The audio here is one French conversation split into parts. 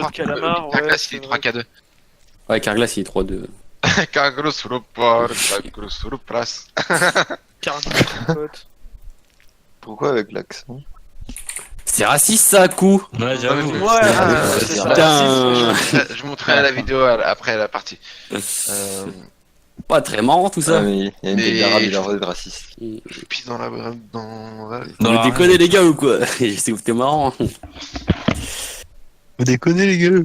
Claude Calamar, ouais. Carglass, il c'est est vrai. 3K2. Ouais, Carglass, il est 3-2. Carglass sur le port, Carglass sur le place. Carglass, mon pote. Pourquoi avec l'accent? C'est raciste, ça, coup. Ouais, j'avoue. Ouais, c'est ça. Putain. Je montrerai la vidéo après la partie. Pas très marrant, tout Ah, ça. mais il y a une Mais- tête d'arabe, il a l'air d'être raciste. Je pisse dans la... Vous déconnez, les gars, ou quoi? C'était marrant. Vous déconnez, les gars.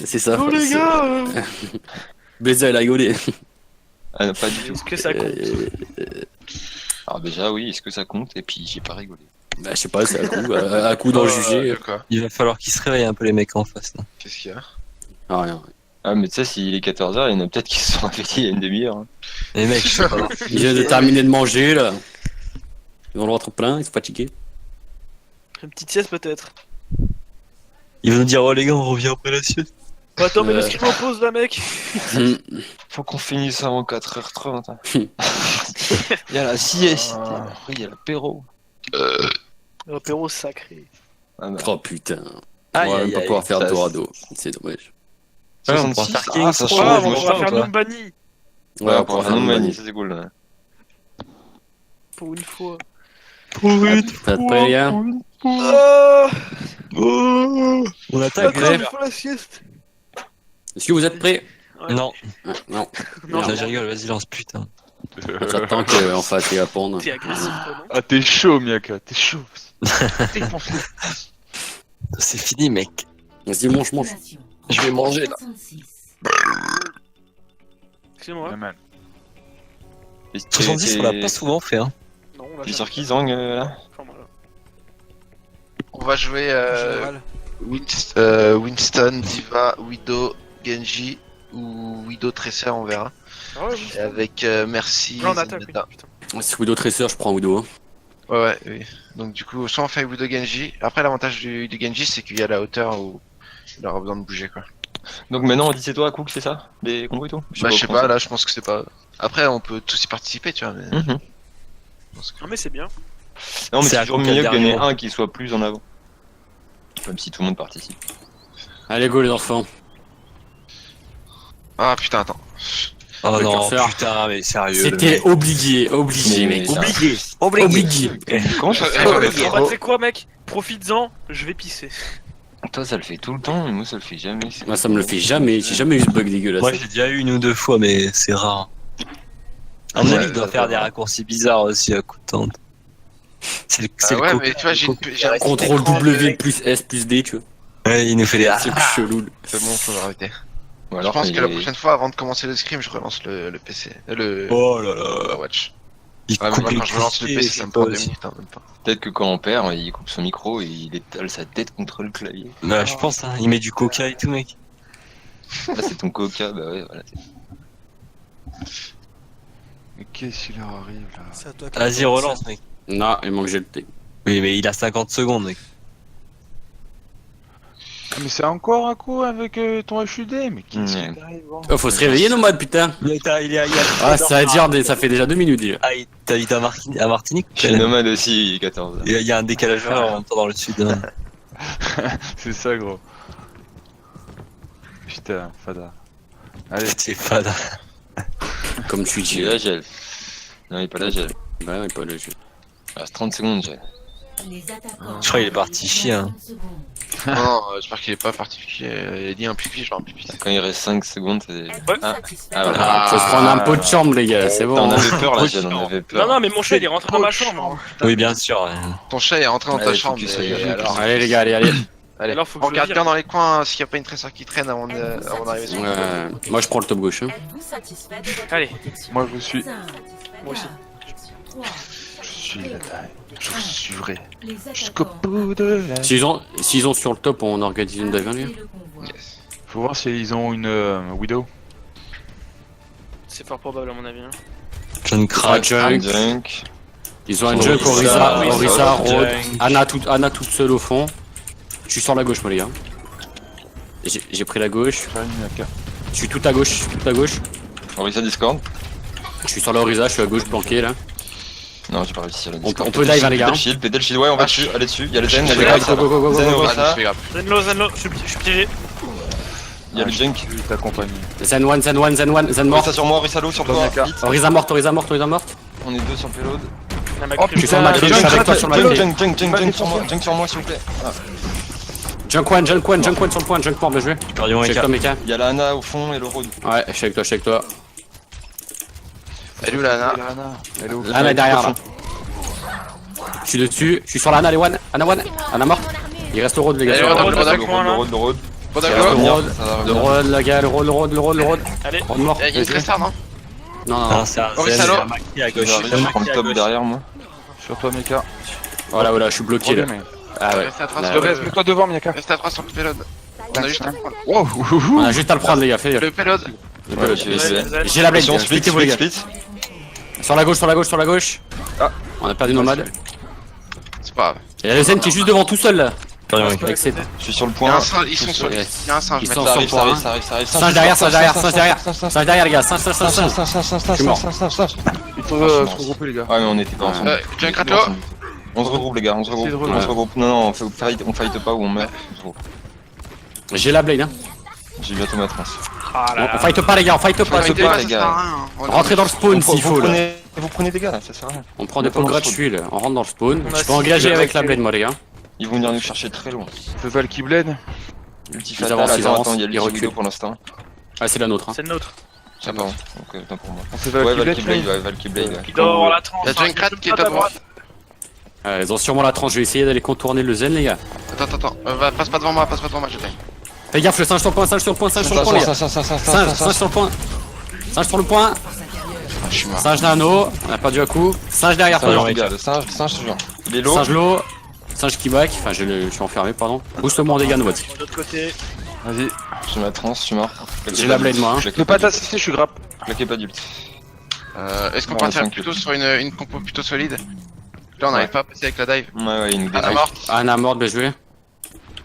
C'est ça. Oh les gars Beza, il a rigolé. Ah non, pas du tout. Est-ce que ça compte? Alors déjà, oui, est-ce que ça compte? Et puis, j'ai pas rigolé. Bah, je sais pas, c'est à coup d'en juger. Quoi? Il va falloir qu'ils se réveillent un peu, les mecs en face. Là. Qu'est-ce qu'il y a? Ah, rien. Ah, mais tu sais, s'il est 14h, il y en a peut-être qui se sont réveillés il y a une demi-heure. Hein. Les mecs, je sais pas. Ils viennent de terminer de manger, là. Ils ont le ventre plein, ils sont fatigués. Une petite sieste peut-être. Ils vont nous dire, oh les gars, on revient après la sieste. Oh, attends, mais le scrim en pause là, mec. Faut qu'on finisse avant 4h30. Hein. Il y a la sieste. Oui, il y a l'apéro. L'apéro sacré. Ah, bah. Oh putain. Aïe, On va aïe, même pas aïe, pouvoir faire ça, Dorado. C'est dommage. Ouais, on 66, pourra faire ah, Kings. ça Oh, change, on moi, va faire toi. Numbani. Ouais, on pourra faire un un Mani. Mani, ça c'est cool. Là. Pour une fois. Pour une T'as prêt, les gars? Oh, On attaque, attends, les il faut la sieste. Est-ce que vous êtes prêts? Ouais. Non, Non. Non, je rigole, vas-y, lance, putain. J'attends qu'on fasse les répondre. t'es agressif, toi, non? Ah, t'es chaud, Miaka, t'es chaud. Défonce-le. C'est fini, mec. Vas-y, mange. Je vais manger, là. Excusez-moi. Ouais, man. 70, on l'a pas souvent fait, hein. Non, on l'a T'es fait. sur qui, Zang là? Enfin, voilà. On va jouer Général. Winston, Diva, Widow, Genji ou Widow Tracer, on verra. Ah ouais, oui. Et avec Merci, Là, on attaque, oui. Zenyatta. Putain. Si Widow Tracer, je prends Widow. Ouais, oui. Donc du coup, soit on fait Widow Genji. Après, l'avantage du Genji, c'est qu'il y a la hauteur où il aura besoin de bouger, quoi. Donc maintenant, on dit c'est toi, Cook, c'est ça? Des combos et tout? Bah, je sais pas, là, je pense que c'est pas... Après, on peut tous y participer, tu vois, mais... Mhm. je pense que- Non, mais c'est bien. Non, mais C'est c'est à toujours Cook, mieux le qu'il y en dernier ait mot. un qui soit plus en avant. Même si tout le monde participe. Allez, go, les enfants. Ah, putain, attends. Oh Le non, curseur. putain, mais sérieux. C'était obligé, Mais- mec. mais- Obligé. Comment ça Ouais, fait ouais, Ah, bah, tu sais quoi, mec? Profites-en, je vais pisser. Toi, ça le fait tout le temps, mais moi, ça le fait jamais. Moi, ça me le fait jamais. J'ai jamais eu ce bug dégueulasse. Moi, j'ai déjà eu une ou deux fois, mais c'est rare. À mon Ouais, avis, il doit ça faire va. des raccourcis bizarres aussi à coup de tente. C'est le, Ah le ouais, coca- mais tu vois, j'ai un petit Contrôle écran, W mec. plus S plus D, tu vois. Ouais, il nous fait des. C'est chelou. C'est bon, faut arrêter. Ou Je alors, pense il que la est- prochaine fois, avant de commencer le scrim, je relance le PC. Le Oh là là. Watch. Il Ouais, mais coupe moi, les quand je relance le clichés, PC, ça me c'est prend pas 2 aussi. minutes, hein, même pas. Peut-être que quand on perd, il coupe son micro et il étale sa tête contre le clavier. Bah, je pense, hein, il met du coca et tout, mec. Là, c'est ton coca, bah ouais, voilà. Mais qu'est-ce qu'il leur arrive là? C'est à toi Vas-y, relance, mec. Non, il manque GLT. Oui, mais il a 50 secondes, mec. Ah, mais c'est encore un coup avec ton HUD, mais qu'est-ce Ouais. qui t'arrive hein? Oh, faut se réveiller, nomade, putain. Mais il a Ah, ça fait déjà 2 minutes déjà. Ah, t'as dit à Martinique? Je suis nomade aussi, il est 14. Il y a un décalage horaire en même temps dans le sud. Hein. C'est ça, gros. Putain, Fada. Allez, C'est fade. Comme tu dis. J'ai la gel. Non, il est pas la gel. Bah, ouais, pas le jeu. Il reste 30 secondes, gel. Je crois qu'il est parti chier. Hein. Non, j'espère qu'il est pas particulier. Il a dit un pipi, genre un pipi. Quand il reste 5 secondes, c'est. Ah, Ah, voilà. Ah, faut se prendre un pot de chambre, les gars, c'est On bon. avait peur, la gel, on avait peur. Non, non, mais mon chat il est rentré dans ma chambre. Oui, bien sûr. Ouais. Ton chat est rentré dans ta Allez, chambre. focus, et allez, alors, Allez, les gars, allez. allez. Alors, faut que je Regarde le bien vire. dans les coins s'il n'y a pas une tresseur qui traîne avant d'arriver sur Moi, je prends le top gauche. Hein. Allez. moi je suis. Moi aussi. Je suis la taille. Je suivrai jusqu'au bout de la. S'ils ont sur le top, on organise une dive lui. Yes. Faut voir s'ils ont une Widow. C'est fort probable à mon avis. Hein. John Ah, Crack. Junk. Junk. Ils ont un Orisa, Junk, Orisa, Orisa, Rod. Junk. Anna toute seule au fond. Je suis sur la gauche, moi, les gars. J'ai pris la gauche. Je suis tout à gauche, Orisa Discord. Je suis sur la Orisa, je suis à gauche, planqué là. Non, j'ai pas réussi à la On Discord. peut dive, hein, les gars. Pédale shield, ouais, on va dessus, allez dessus. Il y a le Zen, Je il y vais a le grave, Zen, go, go, go, go, Zen, go, go. Orisa. C'est grave. Zenlo, je suis piégé. Il y a le junk. Il t'accompagne. Zen one, Zen one, Zen one, Zen mort. Ça sur moi, Rissalo sur toi. Mec, Vite. Orisa morte, Orisa morte, Orisa morte. On est deux sur le payload. La Macri, Oh, Je suis sur le Macri, je suis avec toi sur le Macri. Junk sur moi s'il vous plaît. Ah. Junk one sur le point, Junk mort, bien joué. Guardian Je suis avec toi, Meka. Il y a la Ana au fond et le road. Ouais, je suis avec toi. Elle est où la Ana? Elle est où? Là, elle est derrière, là. Je suis dessus, je suis sur la Ana, les one. Ana morte. Il reste le road, les Allez, gars. road, Le road. Bon Ça va d'accord. revenir, road. ça va Le revenir. road, les gars, le road. Allez. Road mort. Il y a une Tristar, non? Non. Ah, c'est un Orisa, Zen, là. Macri à Je gauche. vais prendre top derrière moi. Sur toi, Mika. Voilà, je suis bloqué là. Ah ouais. Reste à 3 Là, sur ouais. le Reste toi devant, Mika. Reste à 3 sur le payload. On a juste à le prendre. Wow. On a juste à le prendre, les gars, fais Le payload. Ouais, je vais. J'ai la blade, Attention, split, expliquez-vous, les gars. split. Sur la gauche. Ah. On a perdu nomade. C'est pas grave. Il y a le Zen qui est juste devant tout seul là. Guardian Macri. Avec ses... Je suis sur le Il y a point. un singe, ils sont sur. Il y a un singe, Ils mec. sont Ça sur arrive, le ça point. arrive, ça arrive, ça arrive. Singe derrière, singe derrière, les gars, singe. Je suis mort. Il faut se regrouper, les gars. Ouais, mais on était pas ensemble. Junkratlo. On se regroupe, les gars, on se regroupe. Essayez de On se regrouper. regroupe. Non, on fight pas ou on meurt. On se regroupe. J'ai la blade, hein. J'ai bientôt ma trans. Ah là On là. fight pas, les gars, on fight pas. Fight pas, les gars. Rentrez dans le spawn s'il faut là. Vous prenez des gars là, ça sert à rien. On prend des pots gratuits là. On rentre dans le spawn. On a Je peux engager six avec la avec blade, moi, les gars. Ils vont venir nous chercher très loin. Le Val qui bled. Ulti Ils fatal, avancent, ils attends, avancent, attends, il y a ils le reculent. Widow pour l'instant. Ah, c'est la nôtre, hein. C'est le nôtre. Ah bon, donc autant pour moi. On fait Ouais, Val qui Valky bled. Blade, ouais, Valky Blade. ouais. Il doit avoir la tranche. Il y a Junkrat qui est à droite. Ils ont sûrement la tranche. Je vais essayer d'aller contourner le Zen, les gars. Attends. Passe pas devant moi, je t'aime. Fais gaffe, le singe sur le point, les gars. Singe sur le point, Singe sur le point. Ah, je suis mort. Singe nano, on a perdu un coup. Singe derrière toi. Les gars, le singe, toujours. Il est low. Singe low. Singe qui back. Enfin, je suis enfermé, pardon. Booste-moi en dégâts, Nomad. De l'autre côté. Vas-y. J'ai ma trans, je suis mort. J'ai la blade, moi, hein. Ne pas t'assister, je suis grappe. Claquez pas d'ult. Est-ce qu'on Ouais, partirait tranquille. plutôt sur une compo plutôt solide? Là, on n'arrive pas à passer avec la dive. Ouais, il nous Ana détruit. morte. Anna morte, bien joué.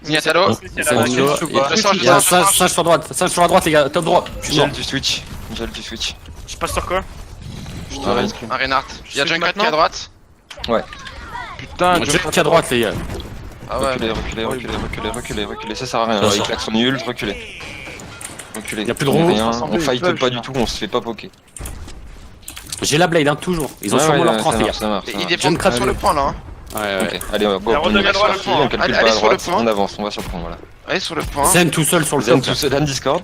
Miatalo. Il y a C'est la Nino. Macri. Le singe, Il y a un le singe. singe sur droite. Singe sur la droite, les gars. Top droit. Je suis mort. Gel du switch. Je passe sur quoi? Je te raise. Un Reinhardt. Il y a Je Junkrat suis qui est à droite. Putain, Jack à droite, les gars. Ah ouais. Reculez. Ça sert à rien. Il claque son ult, reculez. Reculez. Y a plus de roue. Rien. On fight pas du tout, on se fait pas poker. J'ai la blade, hein, toujours. Ils ont Ouais, sûrement ouais, leur ça tranche, les gars. marche, ça marche. Il défend Junkrat sur le point là. Hein. Ouais. Ok, allez, on La route de la droite, on calcule allez pas à sur le droite, point. on avance, on va sur le point, voilà. Allez sur le point. Zen tout seul sur le Zen top. tout seul, Zen Discord.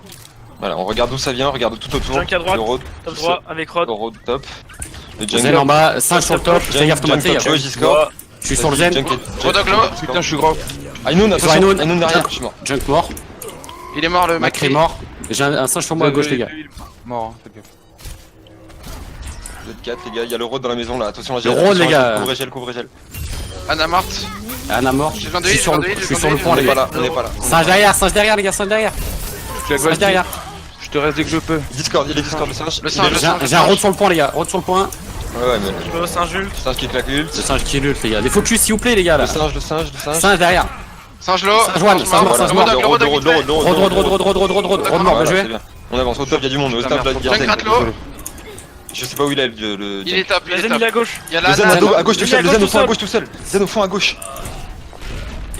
Voilà, on regarde d'où ça vient, on regarde tout autour. Junk à droite. Le road, Top droit avec Rod. le road top. Le Zen en bas, singe sur le top. Fais gaffe, Nomad, fais gaffe. gauche Discord. Je suis sur le Zen. Rodoglo. Putain, je suis grave. Ainoun, Sur attention, Ainoun. Ainoun derrière, je suis mort. Junk mort. Il est mort le Macri Macri. mort. J'ai un singe sur moi à gauche, les gars. Mort, hein, fais gaffe. Vous êtes 4 les gars, il y a le road dans la maison là, attention la Le road, les gars. Couvrez gel. Anna morte. Anna mort. J'ai besoin de Je suis heal, sur j'ai le besoin de heal, je suis j'ai sur le besoin point, de les On est gars. pas là, on est pas là. Singe derrière, les gars, singe derrière. Je suis Singe derrière. Je te reste dès que je peux. Discord, il est Discord le singe. Le singe, le singe. J'ai un road sur le point, les gars. Road sur le point. Ouais, mais Je bosse un Jules. le singe qui claque l'ult. Le singe qui lutte, les gars. Des focus, s'il vous plaît, les gars, là. Le singe. Singe derrière. Singe low. Singe one, singe mort, singe mort. Rodog, Le road, Rodog, le road, le road, le road, le road. Road mort, bien Voilà, joué. c'est bien. On avance, au top, il y a du monde, au top, là, il y a Junkrat Zen. low. Je sais pas où il est le. Il est top, il La est Zen il est top. à gauche. Il y a Le la Zen Anna à gauche tout seul, le Zen au fond à gauche tout seul. Zen au fond à gauche.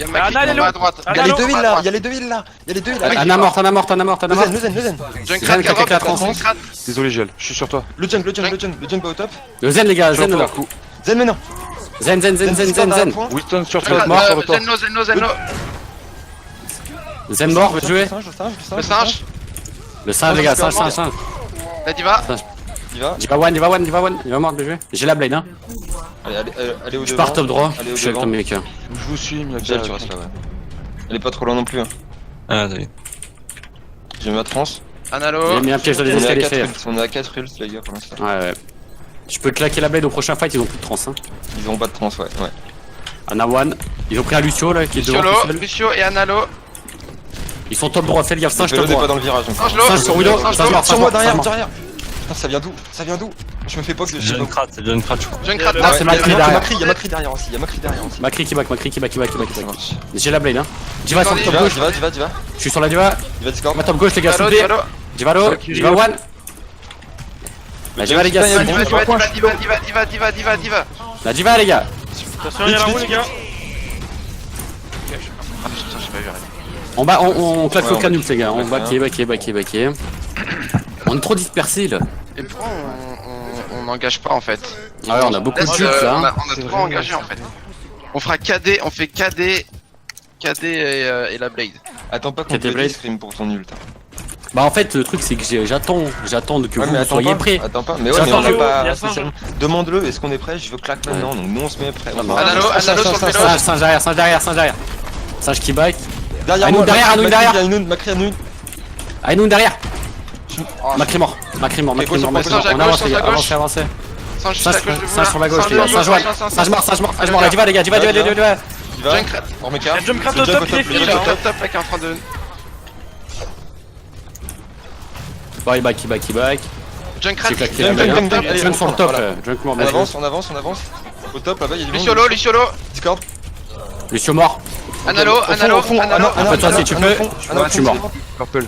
Il y a Ah, Macri Anna, elle est qui est en bas à low. droite. Ah, Il y a les non, deux villes à là, droite. il y a les deux villes là. Il y a les deux villes là. Anna morte. Le Zen. Junkrat qui est à claque la droite. tranche. Junkrat. Désolé, Gel. Je suis sur toi. Le junk va au top. Le Zen, les gars, Sur Zen toi. là. Zen maintenant. Zen. Winston sur toi. Junkrat, mort sur le top. Zen low. Zen mort, bien joué. Le singe. Le singe, les gars, singe. La diva. Il va. Il va mort, bien joué. J'ai la blade, hein. Allez au devant. Je pars top droit. Allez Je au suis avec devant. ton mec. Je vous suis, Mika. Gel, tu restes là, ouais. Elle est pas trop loin non plus. Hein. Ah, salut. J'ai ma trans. Anna J'ai low. mis un piège dans les On est à escaliers, 4 fait. ults, on est à 4 ults les gars pour l'instant. Ouais. Je peux claquer la blade au prochain fight, ils ont plus de trans, hein. Ils ont pas de trans, ouais. Anna one. Ils ont pris un Lucio là qui est devant Lucio tout low. seul. Lucio et Anna low. Ils sont top droit, fais le gaffe, singe Le top payload est pas droit. dans le virage. donc. Singe low. Singe sur Widow, Singe singe low. mort, Sur singe moi mort, derrière, singe mort. derrière. Putain, ça vient d'où Je me fais poke de C'est John Krat, je crois. Junkrat. Ah, c'est Macri Il y a derrière. Macri, il y a Macri derrière aussi. Macri qui back. Ça marche. J'ai la blade, hein. Diva sur le top gauche. Diva. Je suis sur la Diva. Diva Discord. Ma top gauche, les gars, s'il vous Diva plaît. low. Diva low, Diva one. La Diva, les gars, Putain, c'est il y a bon. Diva. La Diva, les gars. Attention, il y a la roue, les gars. Ah putain, j'ai pas vu. On claque Ouais, le on canul, les gars. On va- backé. On est trop dispersés là. Et pourquoi on n'engage pas en fait? Ah ouais, on a beaucoup de Laisse, jukes on là. a trop engagé en fait. On fera KD, on fait KD et la Blade. Attends pas qu'on C'était te Blade. scream pour ton ult. Bah en fait le truc c'est que j'attends que Ouais, vous mais attends soyez pas. prêts. Attends pas. Mais ouais, Ça mais on attend, est il y a pas Singe. spécialement. Demande-le, est-ce qu'on est prêt? Je veux claque maintenant. Donc nous on se met prêt. Ah, bah. Analo sur le vélo. Singe derrière. Singe qui bite. Derrière Aïnoun moi, derrière, Macri, Aïnoun derrière. Aïnoun, Macri, Aïnoun. Aïnoun derrière. Oh, Macri mort. Singe à On gauche, avance Singe les à gars, gauche. avancez. Singe juste à gauche de vous. Singe sur la gauche les gars. Singe mort. Allez, Allez, vas-y les gars. Il va. Junkrat. On met carte. Il y a Junkrat Le au jump top, il est le free, jump là, au hein. top. Top avec un frein de. Bye back. Junkrat. C'est claqué Junk, là. junk, junk, allez, Junk sur le top. voilà. Junk mort. On avance. Au top là-bas, il y a du monde. Luciolo. Discord. Lucio mort. Analo. Après toi si tu peux. Je suis mort. Purple.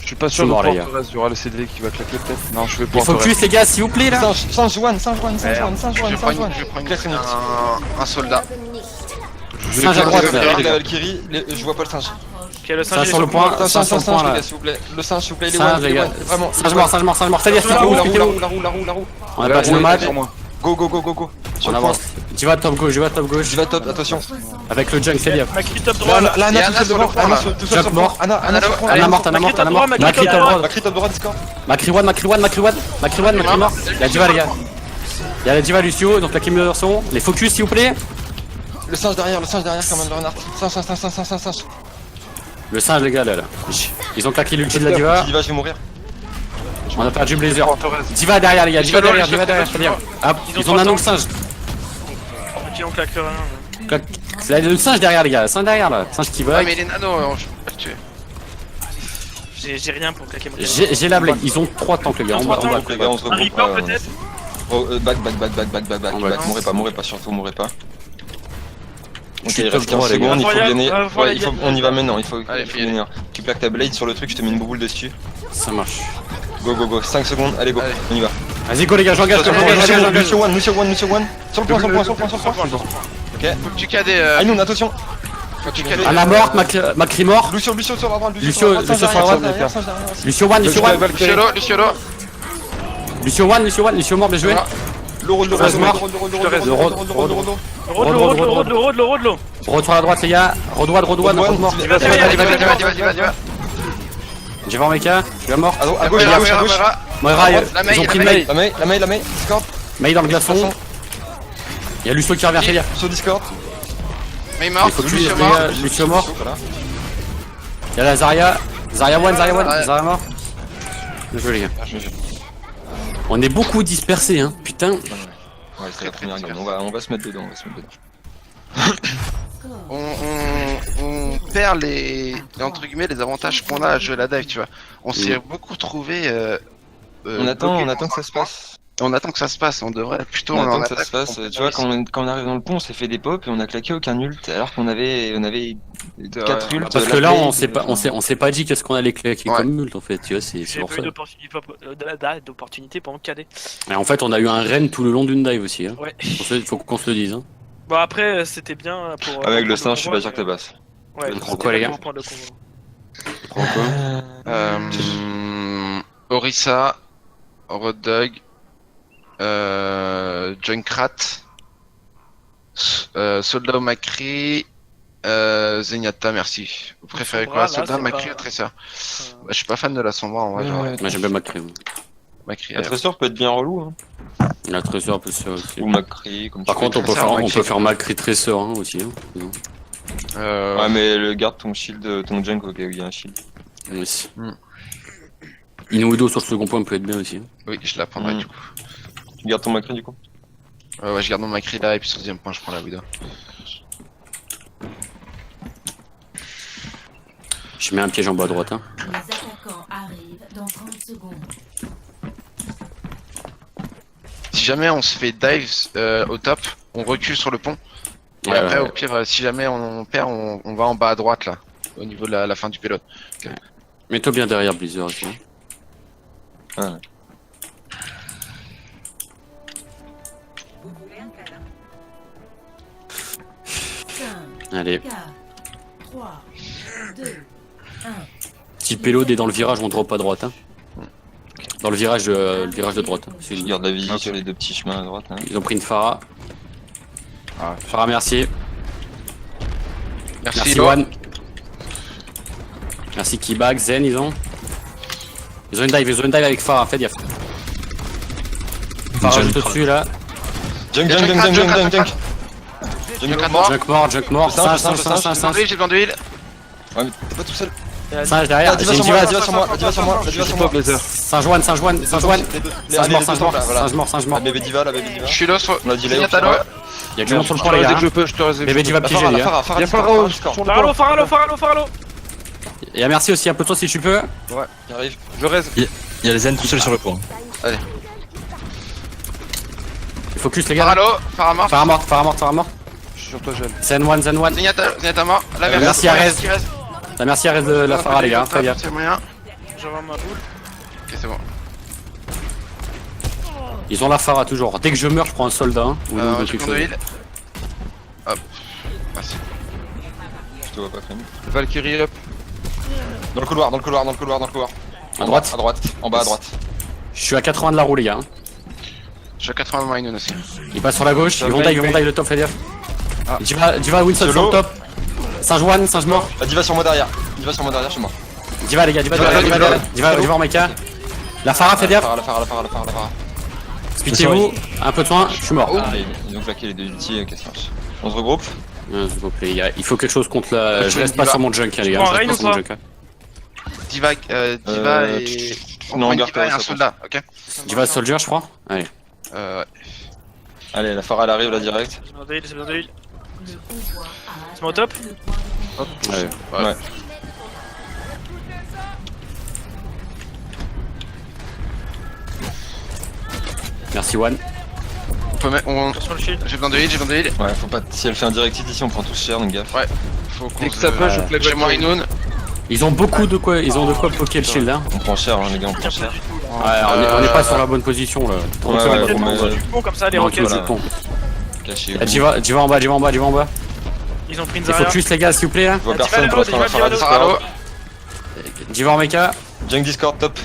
Je suis pas sûr Je suis de mort, les pouvoir gars. Torres, il y aura le CD qui va claquer peut-être. Non, je vais Il pas faut focus les gars s'il vous plaît là. Singe one. Je prends un soldat. Singe à droite là. La Valkyrie, je vois pas le singe. Ok, le singe Singe il est sur le point. Singe, Singe sur le point les là. gars, s'il vous plaît. Le singe, s'il vous plaît, Singe les gars. Vraiment. Singe mort. C'est-à-dire La roue, expliquez-vous. la roue. On a perdu le match. sur moi. Go. On avance. Tu vas top gauche. Je vais top, attention. Avec le junk, c'est bien. Macri top droit. Là, Il y a Anna Anna tout seul sur le devant. front, Anna là. tout seul Jump sur le mort. front. Anna sur le front. Anna morte. Macri top droit. Macri top droit, Discord. Macri mort. Il y a Diva les gars. Il y a la Diva Lucio, donc la Kim son. Les focus s'il vous plaît. Le singe derrière, comme un renard. Singe. Le singe les gars là. Ils ont claqué l'ulti de la Diva. Diva, je vais mourir. On a perdu Blazer. Torres. Diva derrière les gars. Diva derrière. C'est bien. Ah, ils ont un nom le singe. Ok, on claque rien. Clac. C'est le singe derrière les gars. Singe derrière là. Singe qui Ah va. mais les nanos, je peux pas le tuer. J'ai rien pour claquer mon J'ai la blade. Ils ont 3 tanks les gars. On va. Les gars, on se Un regroupe. Reaper peut-être. Back. On va. Mourrez pas, surtout mourrez pas. Ok, suis il top reste droit, 15 les gars. secondes, il faut Royal, gagner. Royal. On y va maintenant, il faut Allez, faut gagner. Tu plaques ta blade sur le truc, je te mets une boule dessus. Ça marche. Go, 5 secondes, allez go, Allez. on y va. Vas-y go les gars. J'engage. Lucio one. Sur le point. Faut que tu cades. Aïnoun, attention. Faut que tu cades. Anna morte. Macri mort. Lucio sur la droite, Lucio sur la droite. Lucio one. Lucio mort. Bien joué. Le road. Road sur la droite les gars. Road mort. J'ai voir Mecha. Tu vas mort. À gauche. Moira, La ils ont pris mail, le mail. La main, Discord. Mail dans le glaçon. Il y a Lucio qui revient, c'est bien. Sur Discord. Mais mort, Il faut que Lucio les mort. gars, Lucio mort. Voilà. Il y a la Zarya. Zarya one. Ouais. Zarya mort. Bien joué les gars. On est beaucoup dispersés hein. Putain. Ouais, c'est la première game. On va se mettre dedans. On perd les entre guillemets les avantages qu'on a à jouer la dive, tu vois. On s'est beaucoup trouvé. On attend que ça se passe. On attend que ça se passe. On devrait plutôt. On en attend que ça attaque, se passe. on peut Tu vois, pas quand on arrive dans le pont, on s'est fait des pops et on a claqué aucun ult alors qu'on avait 4 ults. Parce que là on s'est pas dit qu'est-ce qu'on allait claquer Ouais. comme ult en fait. Tu vois c'est J'ai pour pas ça. eu d'opportunité pour me cader. Et en fait on a eu un Ren tout le long d'une dive aussi. Hein. Ouais. Faut qu'on se le dise. Hein. Bon après c'était bien pour. Avec le pour singe, je suis convoi, pas sûr que t'es basse. Ouais. Prends quoi, les gars pour prendre le convoi. Prends quoi Orisa, Road Dog, Junkrat, Soldat au Macri, Zenyatta, merci. Vous préférez Sombra, quoi, là, Soldat c'est Macri pas- ou Tracer? Je suis pas fan de la Sombra en vrai, genre Moi j'aime bien Macri. Macri. La trésor peut être bien relou, hein. La Trésor peut se faire aussi. Ou Macri, comme tu Par veux. contre on Trésor, peut faire Macri Trésor hein, aussi. Hein. Ouais, mais garde ton shield, ton junk, ok, il y a un shield. Oui. Hmm. Inuido sur le second point peut être bien aussi. Hein. Oui, je la prendrai du coup. Tu gardes ton Macri du coup. Ouais, je garde mon Macri là et puis sur le deuxième point, je prends la Widow. Je mets un piège en bas à droite. Hein. Les attaquants arrivent dans 30 secondes. Si jamais on se fait dive au top, on recule sur le pont. Et après, au pire, si jamais on perd, on va en bas à droite là, au niveau de la fin du pilote. Mets-toi bien derrière Blizzard aussi. Hein. Ah, ouais. Cinq, Allez. 4, 3, Si le payload est dans le virage, on drop à droite. Hein. Dans le virage de droite. Hein. Je garde la vigie sur les deux petits chemins à droite. Hein. Ils ont pris une Pharah. Ah. Pharah, merci. Merci, Merci Lo. One. Merci Kibag, Zen, ils ont une dive avec Pharah, fais gaffe. Pharah juste au-dessus là. Junk. Junk à droite. Junk mort. Singe. J'ai besoin d'huile. Ouais, mais t'es pas tout seul. Singe derrière. Diva sur moi, Diva sur moi. Singe one. Singe mort. La bébé Diva. Je suis là sur. On a dit là. Zignatalo. Y'a du monde sur le pont les Dès gars. que je peux, je te réserve. Bébé Diva piégé les gars. Y'a Pharaon sur le pont. Faralo. Y'a merci aussi un peu de toi si tu peux. Il arrive. Je reste. Il y a les zen tout seul sur le pont. Focus les gars. Phara mort. Pharah mort. Je suis sur toi, Gel. Zen one. Zignata mort. La Merci Arez. Merci Arez de la Pharah les gars, très bien. C'est moyen. J'envoie ma boule. Ok, c'est bon. Ils ont la Pharah toujours. Dès que je meurs, je prends un soldat hein, ou J'ai quelque besoin chose. d'huile. Hop. Merci. Je te vois pas, Frémy. Valkyrie up. Dans le couloir. À droite. À droite. En bas à droite. Je suis à 80 de la roue les gars. Hein. Je suis à 80 de Minun aussi. Ils passent sur la gauche, ils vont dive le top, fais gaffe. Ah. Diva Winston sur le top. Singe mort. Diva sur moi derrière. Je suis mort. Diva les gars, Diva en mecha. La Pharah, fais gaffe. La Pharah. Spitez-vous, un peu de soin, je suis mort. Ils ont claqué les deux ultis, qu'est-ce que ça marche. On se regroupe. S'il vous plaît, les gars, il faut quelque chose contre la. Je reste pas sur mon junk, hein, les gars. prends Je reste Rain pas ou sur mon pas junk. Hein. Diva et. Non, garde Diva et pas un ça. soldat, ok. Diva Soldier, je crois. Allez. Ouais. Allez, la Pharah elle arrive là direct. J'ai besoin d'huile. C'est mon top. Ouais. Ouais. On Merci One. peut mettre. Sur le shield. J'ai besoin d'huile. Ouais, faut pas. Si elle fait un direct hit ici, on prend tous cher, donc gaffe. Faut qu'on Dès que ça peut, je claque Chez moi, Valkyrie. Minun. Ils ont beaucoup de quoi, ils ont de quoi poker le shield hein. On prend cher, les gars, on prend cher. Ouais, on est pas sur la bonne position là. On est sur la bonne Ouais, position. Du pont comme ça, les Non, roquettes. c'est bon. Caché. Ah, Diva en bas. Ils ont pris une Il Zarya. focus les gars s'il vous plaît hein. Je vois Diva personne, Lalo, pour la Diva Pharah Lalo. Discord. Diva en mecha. Junk Discord top.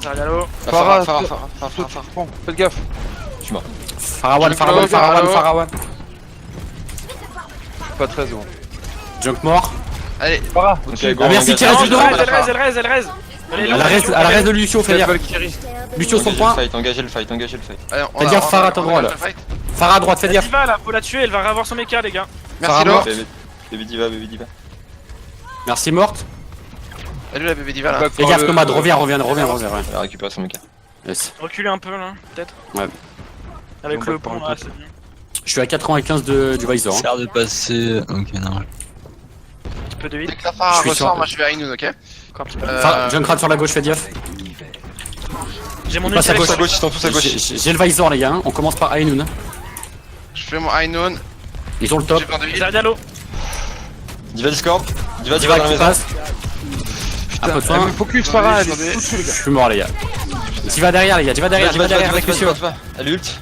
Zarya. La Pharah, Pharah. Bon, faites gaffe. Pharah One. Pas très bon. Junk mort. Allez, Phara. Ok, Ah, go, merci, on Thierry, engage. du dos. Elle reste. À la reste de Lucio, fais gaffe. Valkyrie. Lucio son point. Engagez le fight. allez, Fais gaffe, Phara, t'as droit, là. Pharah à droite, fais gaffe. Diva là, faut la tuer, elle va revoir son mecha les gars. Merci Phara Lo. mort. Baby Diva. Merci morte. Salut la bébé Diva là. Fais gaffe Nomade, reviens. Ouais. Elle a récupéré son mecha. Yes. Reculez un peu là, peut-être. Ouais. Avec Bon, le bah, pont par là, contre, c'est bien. Je suis à 95 du Visor. Hein. Ça a l'air de passer. Ok, non. Un petit peu de huile. Dès que la Phara Je suis ressort, sur- moi je vais à Minun, ok. Encore un petit peu. Junkrat sur la gauche, fais gaffe. J'ai mon il passe à ulti gauche. avec Ils sont tous à gauche. J'ai le Visor les gars, hein. On commence par Ainun. Je fais mon Ainun. Ils ont le top. J'ai besoin d'huile. Zarya Lo. Diva Discord. Diva Diva dans la qui maison. passe. Un peu de soin. Focus Phara, elle est Je foutu, les Je gars. suis mort les gars. Diva derrière les gars, Diva derrière avec Lucio. Elle ult.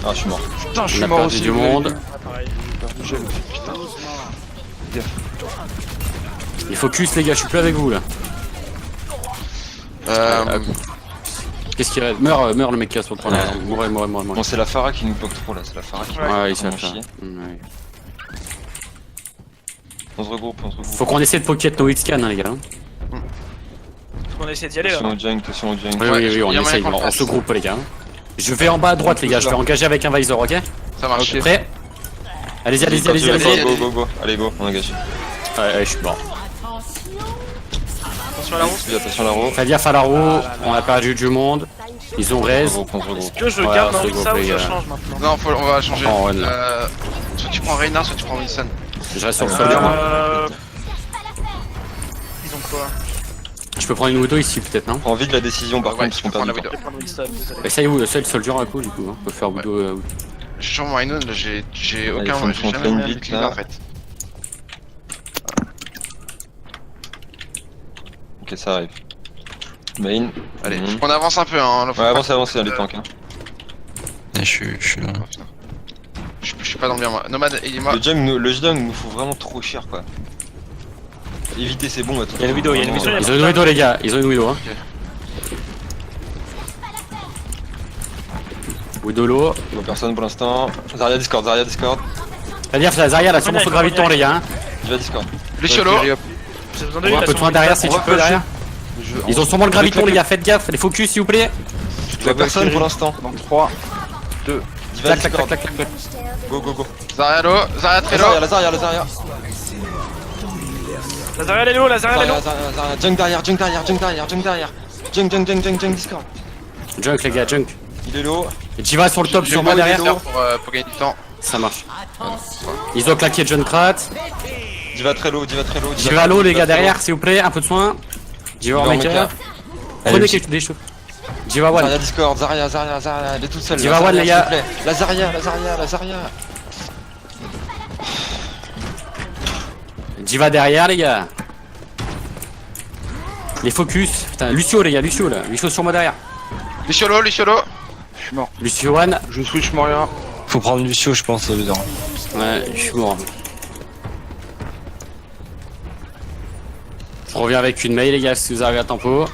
Ah, je suis mort. Putain, je On suis a mort perdu aussi. du monde. Gel, putain. Il focus les gars, je suis plus avec vous là. Qu'est-ce qu'il reste? Meurs le mec qui a sur le point. Mourez. Bon, c'est la Pharah qui nous bloque trop là. C'est la Pharah qui Ouais, il nous s'est fait fait. chier. Ouais. On se regroupe. Faut qu'on essaie de pocket nos hitscan hein, les gars. On essaie d'y aller là. Attention au junk. Oui, Ouais, on y a moyen essaye, qu'on on fasse. se groupe les gars. Je vais en bas à droite les gars, je vais engager avec un Visor, ok? Ça marche. Ok. Prêt? Allez-y. Go. Allez, go, on engage. Ouais, je suis mort. Attention à la roue. Attention à la roue. Fais gaffe à la roue, on a perdu du monde. Ils ont On se raise. regroupe. Est-ce que je Ouais, garde c'est dans ça bon, ou les je gars. change maintenant? Non, on va changer. Oh, ouais, Soit tu prends Reyna, soit tu prends Winston. Je reste sur le soldier. moi. Ils ont quoi? Je peux prendre une Widow ici peut-être, non? Prends vite la décision par Ouais, contre, parce tu qu'on peux prendre perd la du Widow. temps. Je vais prendre Winston, désolé. Essaye où? Essaye le soldier à coup du coup, hein. On peut faire Widow. Je suis sur mon Ainun, là j'ai aucun. faut J'ai qu'on jamais traîne moyen vite, d'utiliser là. en fait. Ok, ça arrive. Main. Allez, Mhm. on avance un peu hein. Là, faut Ouais, pas- avancez, les tanks. Hein. Je suis là. Oh, putain. Je suis pas dans le bien moi. Nomade, il est moi. Le junk nous faut vraiment trop cher quoi. Évitez, c'est bon. Il y a une widow, il y a une widow. Ils ont une widow, les gars. Ils ont une widow. Hein. Widow low. Je vois personne pour l'instant. Zarya Discord, Zarya Discord. Fais gaffe, la Zarya, elle a sûrement son graviton, les gars. Hein. Je vais Discord. Luciolo. J'ai besoin de On lui, voit un il a peu de son soin derrière si on tu va peux flasher. derrière. Ils ont sûrement le graviton, les gars. Faites gaffe. Les focus, s'il vous plaît. Je vois personne pour l'instant. Dans 3, 2. Diva Clac, clac, Discord. clac, clac, clac. Go, go, go. Zarya low, Zarya très low. La Zarya, la Zarya. La Zarya, elle est low, la Zarya, elle est low. Zarya, Junk derrière, Junk derrière, Junk derrière, Junk derrière. Junk Discord. Junk, les gars, junk. Il est low. Et Jiva sur le top, J'ai sur moi pas derrière. d'éditeur pour gagner du temps. Ça marche. Ils ont claqué Junkrat. Diva très low, Diva très low. Jiva low, les gars, derrière, s'il vous plaît. Un peu de soin. Jiva Diva Maker. Prenez quelque des choses. Jiva One. Zarya Discord, Zarya, elle est toute seule. Diva La One, Zarya, les gars. s'il vous plaît. La Zarya. Jiva derrière, les gars. Les focus. Putain, Lucio, les gars, Lucio là. Lucio sur moi derrière. Luciolo. Je suis mort. Lucio One. Je switch Moria. Faut prendre Lucio, je pense, dedans. Ouais, je suis mort. Je reviens avec une mail, les gars, si vous arrivez à tempo.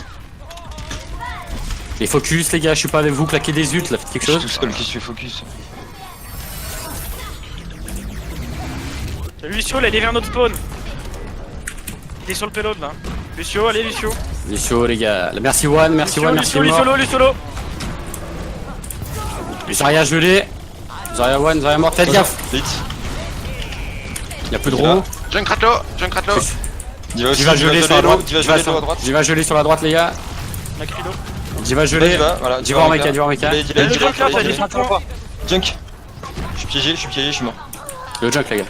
Les focus, les gars, je suis pas avec vous, claquez des ult là, faites quelque Je suis chose. tout seul qui se fait focus. Lucio, là, il est vers notre spawn. Il est sur le payload là. Lucio, allez, Lucio. Lucio, les gars. Merci One, merci One, merci Lucio, mort. Luciolo. Zarya gelé. Zarya One, Zarya mort, faites gaffe. Vite. Y'a plus de roue. Junkrat low. Diva aussi, Jiva gelé sur la droite. Diva Jiva gelé à droite. Jiva gelé sur la droite, les gars. Macrido. Jiva gelé. Voilà. Jiva en mecha, Jiva en mecha. Le Junk là, il est sur le point. Junk. Je suis piégé, je suis mort. Le junk, les gars.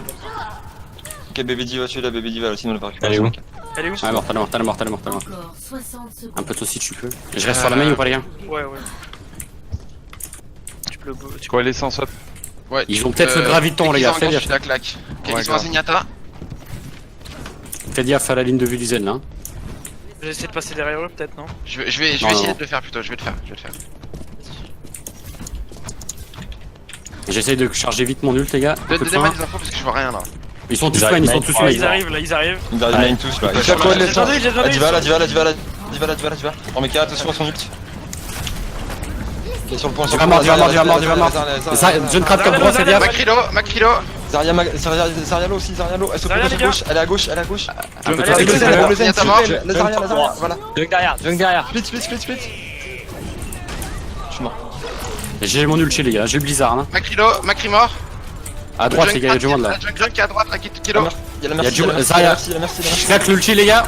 Ok, bébé Diva, celui-là, bébé Diva, sinon on l'a pas récupéré. Elle est où Elle est où? Ah, mort, t'es mort. Encore 60 secondes. Un peu de sauce si tu peux. Je reste sur la main ou pas, les gars? Ouais. Tu peux le. Quoi, l'essence up? Ouais. Ils ont peut-être le graviton, les gars, faites gaffe. La claque. Ok, Ouais, ils sont à grave. Zenyatta. Faites gaffe à la ligne de vue du Zen là. J'ai essayé de passer derrière eux, peut-être, non? Je vais Non, essayer non. de le faire plutôt, je vais le faire. J'essaye de charger vite mon ult, les gars. Un peu de Donnez-moi soin. des infos parce que je vois rien là. Ils sont tous main, ils sont tous Oh, main. ils arrivent là, ils arrivent. Ils arrivent main tous là. C'est quoi J'ai l'essence? besoin de lui, Diva, Diva. En méca, attention à son ult. Il est sur le point, Diva mort. Junkrat comme droit, faites gaffe. Macrilo. Zarya low aussi, Zarya low. Elle se Zarya, propose les à gars. gauche, elle est à gauche. Un peu de Allez, soin. allez, Zenyatta mort. La Zarya, voilà. Junk derrière. Split. Je suis mort. J'ai mon ult chez les gars, j'ai le blizzard là. Macri mort. À droite, les gars, il y a du monde là. Junk qui est à droite, à Kilo. Il y a la Il y a merci, du- Zarya. la merci. Je claque l'ult chez les gars.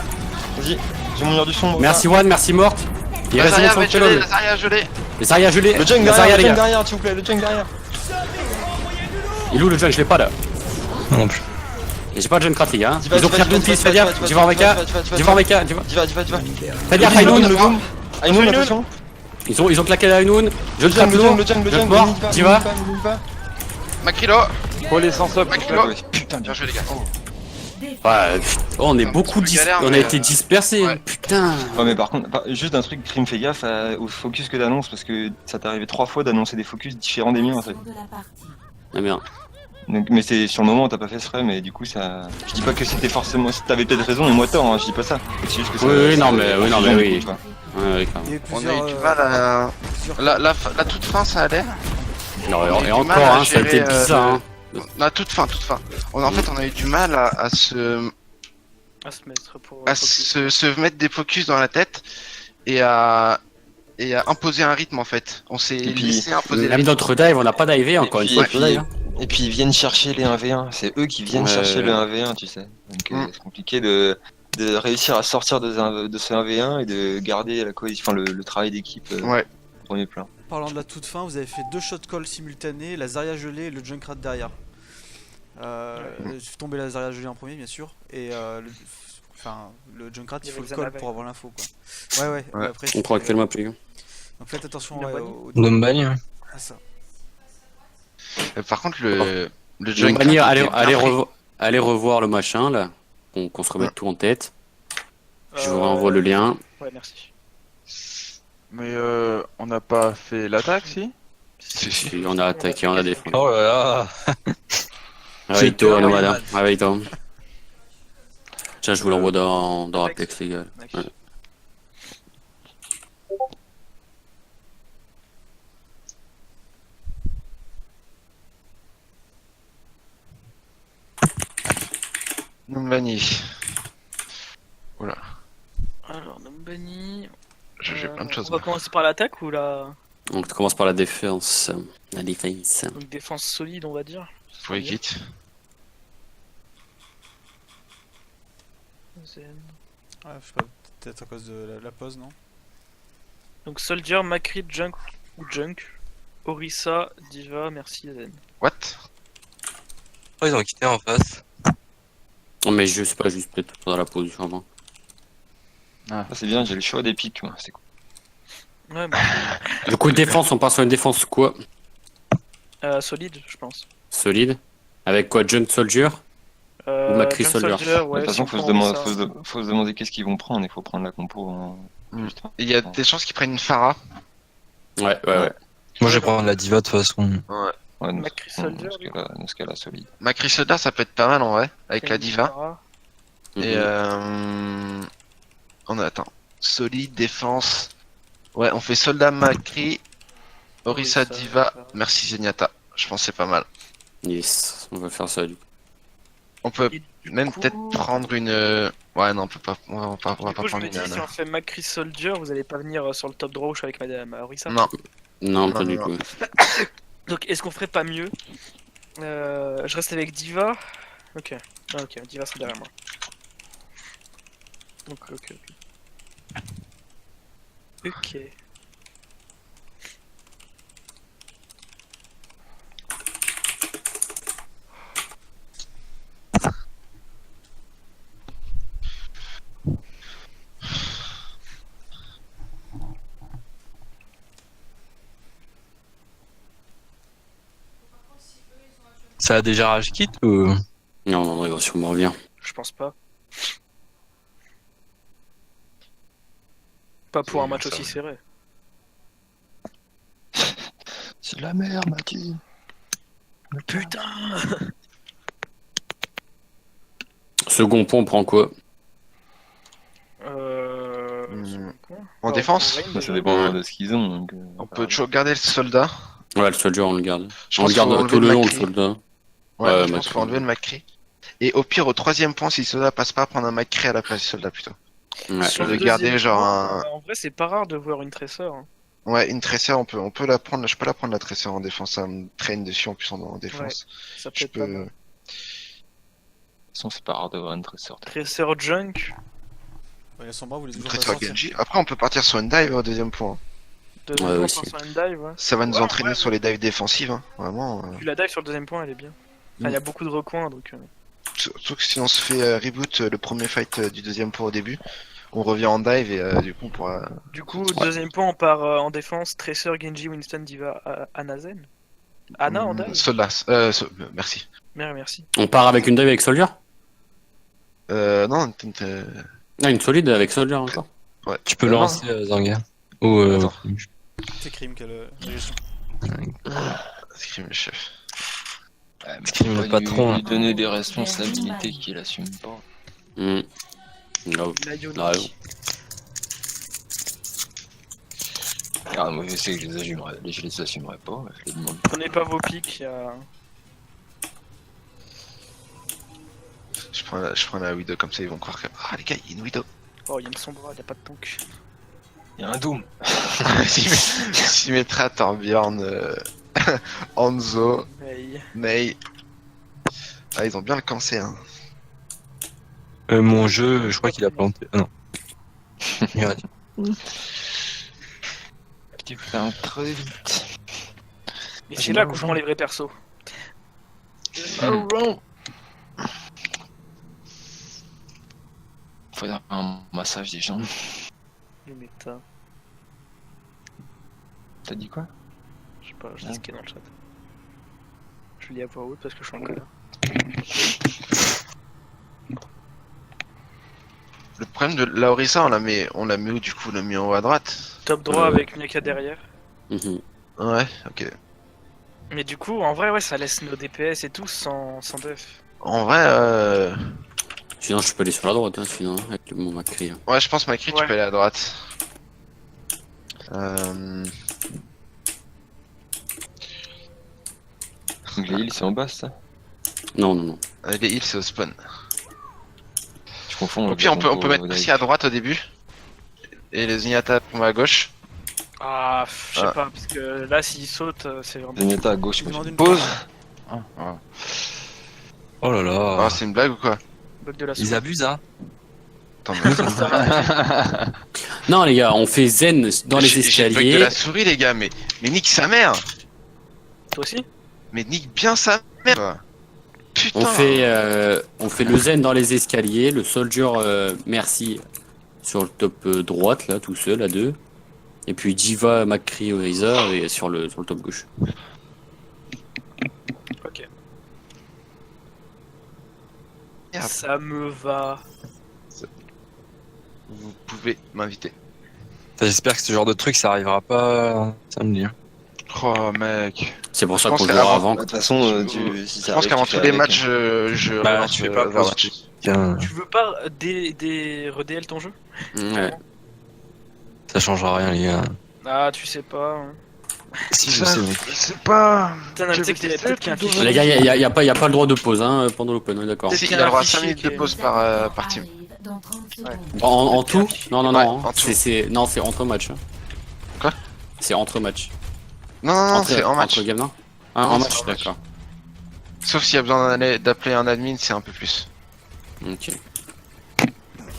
Vas-y, j'ai mon mur du son. Merci One, merci Morte. Il reste Zarya sur le va geler, payload. la Zarya gelée. Les Zarya gelé. Le junk La Zarya, les gars. derrière, s'il vous plaît, le junk derrière. Il est où le junk? Je l'ai pas là. Non plus. Et j'ai pas de Junkrat, les gars. Diva, Ils ont pris Diva, une piste, Diva, fais gaffe. Diva, Diva en mecha. Diva, Diva en mecha. Diva. Diva. Faites gaffe, Ainoun. Ainoun, attention. Ils ont claqué la Ainoun. Le Junkrat lourd. junk, Junk mort. Diva. Macrilo. Quoi, l'essence up? Macrilo. Putain, Bien joué les gars. Ouais, on est beaucoup galère, on a mais, été dispersés. ouais. Putain. Ouais, mais par contre, juste un truc, Crime, fais gaffe au focus que t'annonces parce que ça t'est arrivé 3 fois d'annoncer des focus différents des miens en fait. De la partie. Ah merde. Donc, mais c'est sur le moment, t'as pas fait exprès, mais du coup, ça. Je dis pas que c'était forcément. T'avais peut-être raison et moi tort, hein, je dis pas ça. C'est juste que ça. Oui, ça- non, mais oui. tu vois. Ouais, quand même. On a eu du mal à. La toute fin ça allait. Non, On a eu et du encore, mal à hein, ça a été gérer, bizarre. Hein. La toute fin. En fait, on a eu du mal à se À se mettre pour. se mettre des focus dans la tête et à imposer un rythme en fait. On s'est Et puis, laissé imposer le Même rythme. notre dive, on n'a pas divé encore une puis- fois. et puis- le dive, hein. Et puis ils viennent chercher les 1v1, c'est eux qui viennent Ouais. chercher le 1v1, tu sais. Donc c'est compliqué de réussir à sortir de ce 1v1 et de garder la cohésion, enfin le travail d'équipe Ouais. au premier plan. Parlant de la toute fin, vous avez fait 2 shot calls simultanés, la Zarya gelée et le Junkrat derrière. Je suis tombé la Zarya gelée en premier, bien sûr, et le Junkrat Il y il faut avait le le call Zanavé. pour avoir l'info quoi. Ouais. Ouais. Après, On prend actuellement plus. donc faites attention Le ouais, Bonnie. au Nombagne. à ça. Par contre, le Donc, junk. Banir, allez revoir le machin là. Qu'on se remette tout en tête. Je vous renvoie le lien. Ouais, merci. Mais on n'a pas fait l'attaque, si? Si, on a attaqué, on a défendu. Oh là là. Réveille-toi, Nomada. Réveille-toi. Tiens, je vous l'envoie dans Apex, les gars. Mec. Ouais. Numbani. Oula, Alors, Numbani. j'ai plein de choses. On va commencer par l'attaque ou la Donc, tu commences par la défense. La défense. donc, défense solide, on va dire. Faut vite. Zen. Ouais, je sais pas, peut-être à cause de la pause, non? Donc Soldier, Macri, Junk ou Junk. Orisa, Diva, merci Zen. What? Oh, ils ont quitté en face. Non, mais je sais pas, juste peut-être dans la position avant. Ah, c'est bien, j'ai le choix des pics, moi, c'est cool. Ouais, mais Du coup, défense, on part sur une défense quoi? solide, je pense. Solide. Avec quoi? Junk Soldier? Ou Macri Junk Soldier. De ouais, toute façon, si faut on se, prend demander, Orisa. faut se demander qu'est-ce qu'ils vont prendre, il faut prendre la compo en... juste avant. Il y a des chances qu'ils prennent une Pharah. Ouais. Moi, je vais prendre la diva de toute façon. Ouais. Ouais, dans Macri ce- Soldier, dans ce cas-là, solide. Macri Soda, ça peut être pas mal en vrai, avec la Diva. Farah. Et Mhm. on attend. Solide, défense. Ouais, on fait Soldat Macri, Orisa Orisa, Diva, Farah. merci Zenyatta. Je pense que c'est pas mal. Yes, on va faire ça du coup. On peut Et du même coup- peut-être prendre une. Ouais, non, on peut pas. On va pas Du coup, je prendre me une. dis, si on fait Macri Soldier, vous allez pas venir sur le top draw avec Madame Orisa. Non, Non, Non, pas du non. tout. Donc, est-ce qu'on ferait pas mieux Je reste avec Diva. Ok. Ah, ok, Diva sera derrière moi. Donc, ok. Ok. Ça a déjà rage kit ou. Non, il va sûrement revenir. Je pense pas. Pas pour un match ça aussi va. serré. C'est de la merde, Mathieu. Putain. Second pont, on prend quoi? Hmm. Quoi En défense Rain, Ça déjà. dépend Ouais. de ce qu'ils ont. Donc, on peut toujours garder le soldat. Ouais, le Soldier, on le garde. Je On pense le qu'il faut garde enlever tout le long, le Macri. soldat. Ouais, Ouais, je pense Macri. qu'il faut enlever le Macri. Et au pire, au troisième point, si le soldat passe pas, prendre un Macri à la place du soldat plutôt. Ouais. Sur de le garder deuxième genre point, un. En vrai, c'est pas rare de voir une tresseur. Hein. Ouais, une tresseur, on peut la prendre. Je peux la prendre la tresseur en défense. Ça me traîne dessus en plus en défense. Ça peut Je être pas peux. mal. de toute façon, c'est pas rare de voir une tresseur. Tresseur Junk. Ouais, la Sombra, vous les Une toujours pas tresseur sortir. Genji. Après, on peut partir sur une dive au deuxième point. Deuxième Ouais, point, aussi. sur une dive. Ouais. Ça va nous Ouais, entraîner ouais, sur les dives défensives, hein. Vraiment. Puis la dive sur le deuxième point, elle est bien. Enfin, il y a beaucoup de recoins donc. Surtout que si on se fait reboot le premier fight du deuxième point au début, on revient en dive et du coup on pourra. Du coup, deuxième point, on part en défense. Tresseur, Genji, Winston, Diva, Anazen. Anna en dive. Soldat. Merci. Merci. On part avec une dive avec Soldier? Non, Ah, une solide avec Soldier encore. ouais. Tu peux le Non, lancer, Zanga. Ou. Attends. C'est crime, quelle gestion. Scream le chef. Ouais, mais Scream faut le pas patron, lui donner des responsabilités qu'il assume pas. Hmm. Non. La Yoni. Ah, ouais. Ah, moi je sais que je les assumerai pas, je les demande. Prenez pas vos pics. Je prends la Widow comme ça, ils vont croire que. Ah les gars, il y a une Widow. Oh, il y a une sombra, il y a pas de tank. Il y a un Doom. Symmetra, Torbjorn, Hanzo, Hey. Mei. Ah, ils ont bien le cancer. Hein. Mon jeu, je crois qu'il a planté. Ah non. Il a dit. Tu fais un très vite. Et J'ai c'est là mal qu'on aux prend jambes. les vrais persos. Faut faire un massage des jambes. Le méta. T'as dit quoi? Je sais pas, je dis ce qu'il y a dans le chat. Je lis à voix haute parce que je suis en colère. Le problème de la Orisa, on la met où du coup? On l'a mis en haut à droite? Top droit avec Miaka derrière. Mhm. Ouais, ok. Mais du coup, en vrai, ouais, ça laisse nos DPS et tout sans buff. En vrai, Sinon, je peux aller sur la droite, hein, sinon, avec mon Macri. Ouais, je pense Macri, tu Ouais. peux aller à droite. Donc les heals c'est en bas ça. Non, non, non. Les heals, c'est au spawn. Je confonds. Au pire, on peut mettre aussi à droite au début. Et les Zenyatta tombent à gauche. Ah, je sais Ah. pas, parce que là, s'il saute, c'est vraiment. Zenyatta à gauche. Je quoi. demande une Pause. Oh là là. Ah, c'est une blague ou quoi? Bug de la Ils abusent, hein. Attends, mais Non, les gars, on fait zen dans les j'ai le bug de escaliers. la souris, les gars, mais nique sa mère! Toi aussi? Mais nique bien sa mère! quoi. Putain! On fait le zen dans les escaliers, le soldier merci sur le top droite, là, tout seul, à deux. Et puis Diva, Macri, Razor et sur le top gauche. Ok. Merde. Ça me va. Vous pouvez m'inviter. J'espère que ce genre de truc ça arrivera pas samedi. Hein. Oh, mec. C'est pour ça Je pense qu'on qu'à jouera l'avant- avant. De toute façon, si Je ça pense arrive, qu'avant tu tous fais les avec, matchs, hein. je Bah, relance tu fais pas Overwatch. Tiens, Tu veux pas redl ton jeu? Ouais. ça changera rien les gars. Ah, tu sais pas. Hein. Si je sais, mec. Je sais pas. Putain, tu sais peut-être qu'il y a un fichier. Les gars, y a pas le droit de pause hein, pendant l'open, on est d'accord. Si, qu'il il y a a le droit un à 5 fichier minutes de qui est- pause par team. Arrive dans 30 secondes. En tout? Non, non, Ouais, non. en tout. Non, c'est entre matchs. hein. Quoi? C'est entre matchs. Non, non, non, c'est en match. Entre games, non? Ah, Non, en c'est match, en match. d'accord. Sauf s'il y a besoin d'appeler un admin, c'est un peu plus. Ok,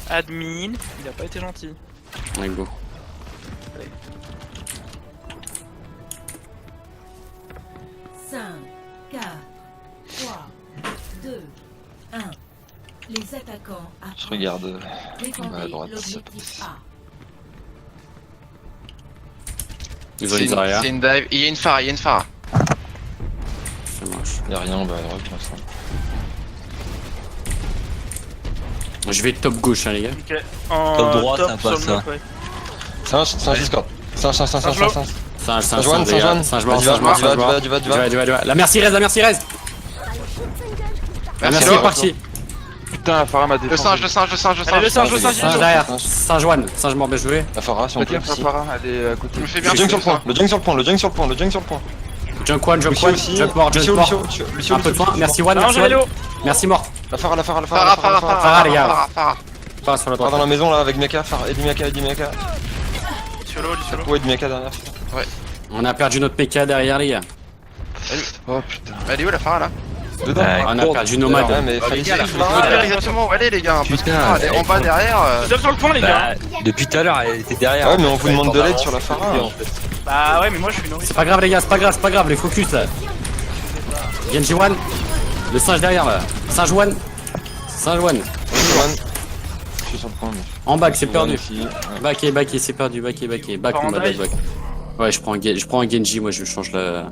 Admin, il a pas été gentil. allez, go. Cinq, 4, 3, 2, 1. Les attaquants Je regarde. Défendez à droite, l'objectif A. Ils ont C'est les arrières. une dive. Il y a une phare, il y a une phare. Ça marche. Y'a rien en bas à droite pour l'instant. Je vais top gauche, hein, les gars. Ok. En Top droit, top ça sur passe, le hein. map, ouais. Singe Discord. Singe. Singe, les gars. singe Vas-y, mort, va. La merci Rez, la merci Rez. La merci est Lo. partie. Putain, Farah m'a Le défendu. singe, le singe, le singe, le Allez, le singe. singe, le singe, Singe derrière. Singe one. Singe mort, bien joué. La Farah, si on Faites peut. gaffe à ici. Farah, elle est à côté. Tu me fais Le bien. junk sur le point, le junk sur le point, le junk sur le point, le junk sur le point. Junk one, Lucio junk aussi. mort, Lucio, junk mort. Lucio, Un peu de soin. Merci one, Non, merci j'ai one. Léo. Merci mort. La Farah. Farah, les gars. Farah. Pas sur la Farah dans droite. la maison là avec Miaka, Farah, Eddie Miaka. Luciolo, Luciolo. Ouais, Eddie Miaka derrière. On a perdu notre PK derrière, les gars. Oh putain. Elle est où la phare là? Dedans. On a perdu Nomade. Ouais, mais fallait gars, la safe, Farah, là. Exactement où elle est, les gars. Parce que Putain, Farah, elle est en bas derrière. Je tape sur le point, les gars. Bah, depuis tout à l'heure, elle était derrière. Ouais, mais on vous demande de l'aide sur la Farah. Bah ouais, mais moi je suis nourri. C'est pas grave, les gars, c'est pas grave, les focus là. Genji one. Le singe derrière là. Singe one. Singe one. Je suis sur le point. mais- En back, c'est perdu. Ici. Back, c'est perdu. Back, Pas en Nomade, dive. back. Ouais, je prends un Genji, moi je change le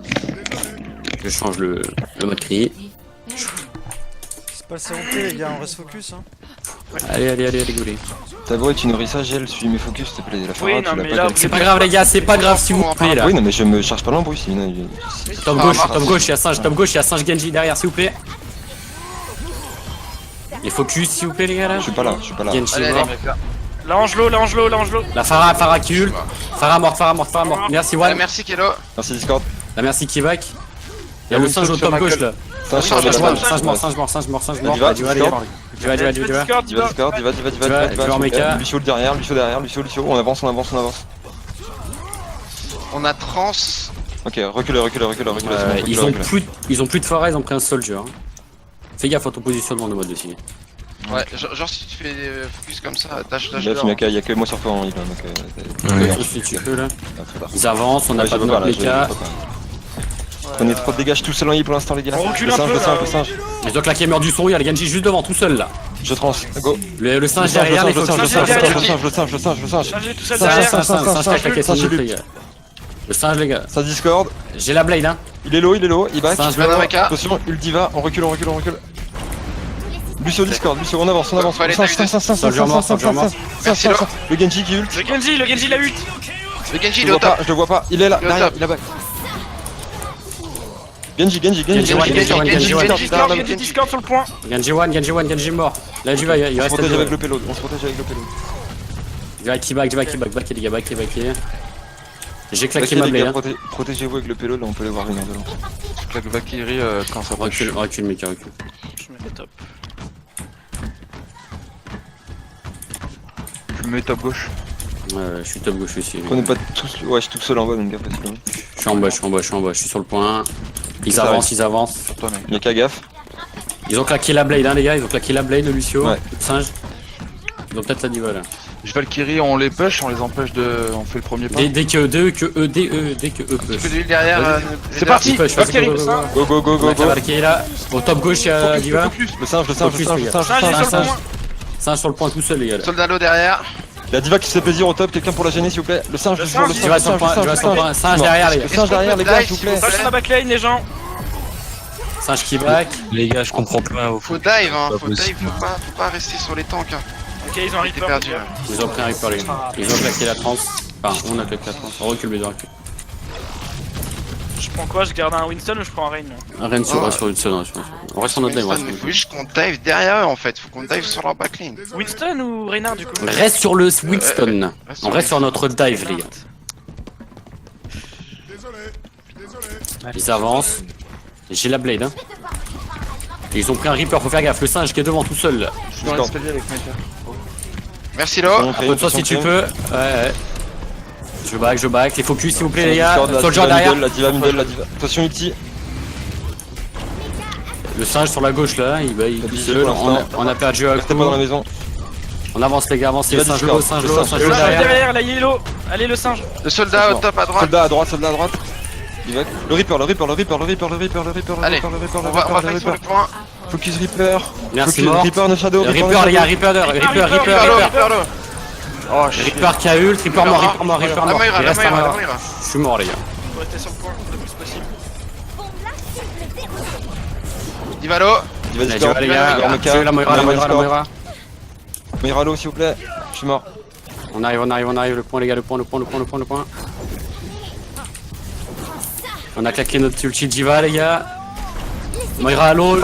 mode crié. C'est pas le COP, les gars, on reste focus. Hein. Allez, goulé. Tabo, tu nourris ça, Gel, suis mes focus, s'il te plaît. La Farah, Oui, tu non, l'as mais pas là, gagné. C'est pas grave, les gars, c'est pas grave s'il vous plaît là. Oui, non, mais je me charge pas l'embrouille sinon. Top gauche, il y a singe Genji derrière, s'il vous plaît. Et focus, s'il vous plaît, les gars là. Je suis pas là. Genji Allez, mort. Là, Angelo. La Farah qui ult. Farah mort. Merci Ouais, one. merci Kelo. Merci Discord. La merci qui back. Il y a le singe au top gauche là. Singe sur la Singe mort. Diva, Diva. Discord, Diva, Discord, Diva en méca. Lucio derrière, Lucio. On avance. On a trans. Ok, reculez. Ils ont plus de forêt, ils ont pris un soldier. hein. Fais gaffe à ton positionnement de mode aussi. Ouais, genre si tu fais des focus comme ça, tâche Bref, dehors. Miaka, y'a que moi sur toi en heal, donc. Si tu peux là. Très tard. Ils avancent, on n'a Ouais, pas je de peux pas notre là, je mecha. peux pas. Prenez trop de dégâts tout seul en heal pour l'instant, les gars. On recule Le un singe, peu, le là. singe. Ils ont claqué mur du son, il y a le Genji juste devant, tout seul là. Je trans, go. Le singe derrière, les focus. le singe. Chargé tout seul Singe derrière. qui a claqué son singe, ult, les gars. Le singe, les gars. Ça Discord, J'ai la blade, hein. il est low, il back. Singe, Attention, ult diva, on recule. Lucio Discord, on avance. Faut aller Soldier mort. Merci, Lo. Le Genji qui ult. Le Genji, la ult. Le Genji, Je il est au top. le vois pas, il est là, Il est au derrière, top. il a back. Genji. Genji one, Genji one, Genji one. Genji Discord sur le point. Genji one, Genji mort. Là, Diva, il On se reste protège à avec Diva. le payload, on se protège avec le payload. Back, les gars, back. J'ai claqué Ok, ma les blade. gars, protégez-vous avec le payload, là on peut les voir venir de lance. Claque Valkyrie quand ça approche. Recule, mec, recule. Je me mets top. Je me mets top gauche. Ouais, je suis top gauche aussi. On est pas tous. Ouais, je suis tout seul en bas donc gaffe à celui-là. Je suis en bas, je suis sur le point. Ils Ça avancent. Sur toi, mec. Y'a qu'à gaffe. Ils ont claqué la blade, hein, les gars. Ils ont claqué la blade de Lucio. Ouais. Le singe. Ils ont peut-être la diva là. Je Valkyrie, on les push, on les empêche de. On fait le premier pas. Dès que eux Tu push. fais de l'huile derrière. Vas-y. C'est parti. Ils push, Valkyrie. vas-y, go. Go. La Valkyrie est là. Au top gauche, il y a Diva. Le singe. Singe est sur le point. Singe sur le point tout seul, les gars. Soldalo derrière. Y'a Diva qui se fait plaisir au top, quelqu'un pour la gêner s'il vous plaît. Le singe, Le je vois le singe, Diva sur le point, Singe derrière, les gars. Le singe derrière les gars s'il vous plaît. Pas sur la backline les gens. Singe qui back. Les gars, je comprends pas. Faut dive, hein. Pas Faut dive, possible. faut pas rester sur les tanks. Hein. Ok, ils ont un T'es Reaper. perdu. ok. Là. Ils ont pris un Reaper, les gars. Ils ont claqué la trans. Enfin, on a claqué la trans. On recule, les deux recule. Je prends quoi? Je garde un Winston ou je prends un Rain? Rien sur une seule. On reste sur notre live. Il faut juste qu'on dive derrière eux en fait. Faut qu'on dive sur leur backline. Winston ou Reynard du coup? Reste sur le Winston. On reste sur notre dive, les gars. Ils avancent. J'ai la blade, hein. Et ils ont pris un Reaper, faut faire gaffe. Le singe qui est devant tout seul. Là. Je suis dans l'escalier avec Mecha. Merci Lo. Un peu de toi si tu peux. Ouais. Je back. Les focus, s'il vous plaît, les gars. Soldier derrière. La diva middle. Attention ulti. Le singe sur la gauche là, il est tout Visé seul. pour l'instant. On a perdu un Restez pas dans la coup. maison. On avance, les gars, avancez. Il va Singe Discord. low, singe Le low, singe. singe Le low singe derrière. derrière, la yellow. Allez le singe. Le soldat au top à droite. Soldat à droite. Diva. Le Reaper. Allez, on va fight sur le point. Focus Reaper. Merci, Focus mort. Reaper no shadow. Reaper, les gars, Reaper. Perlo. Oh shit. Reaper qui a ult, Reaper mort. La Moira, Il reste un la mort. Moira. Je suis mort, les gars. Faut rester sur le point le plus possible. Divalo. Diva Les Discord. gars, les gars, tuez la Moira. Moira low s'il vous plaît. Je suis mort. On arrive. Le point, les gars, le point. On a claqué notre ulti Diva, les gars. Moira mort.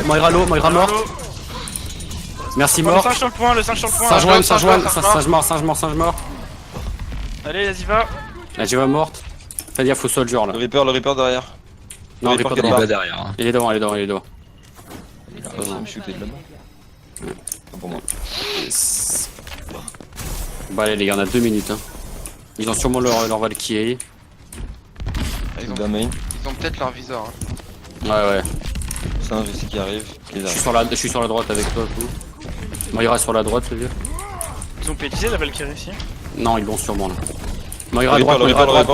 Merci, Le mort. singe sur le point, le singe sur le point. Singe mort. Allez, vas-y va. La Diva morte. Fais gaffe au soldier là. Le Reaper derrière. Non, Reaper Reaper qui est devant. là-bas. Pas derrière. Hein. Il est devant. Ah, ça me shooter de là-bas. Pas pour moi. Yes. Bon allez les gars, on a 2 minutes. Hein. Ils ont sûrement leur Valkyrie. Ils ont, La main. ils ont peut-être leur viseur. Hein. Ouais. Singe ici qui arrive. Je suis sur la droite avec toi. Tout. Moira sur la droite, c'est vieux. Ils ont pétisé la Valkyrie ici. Non, ils vont sûrement là. Le Moira à droite, Moira à droite.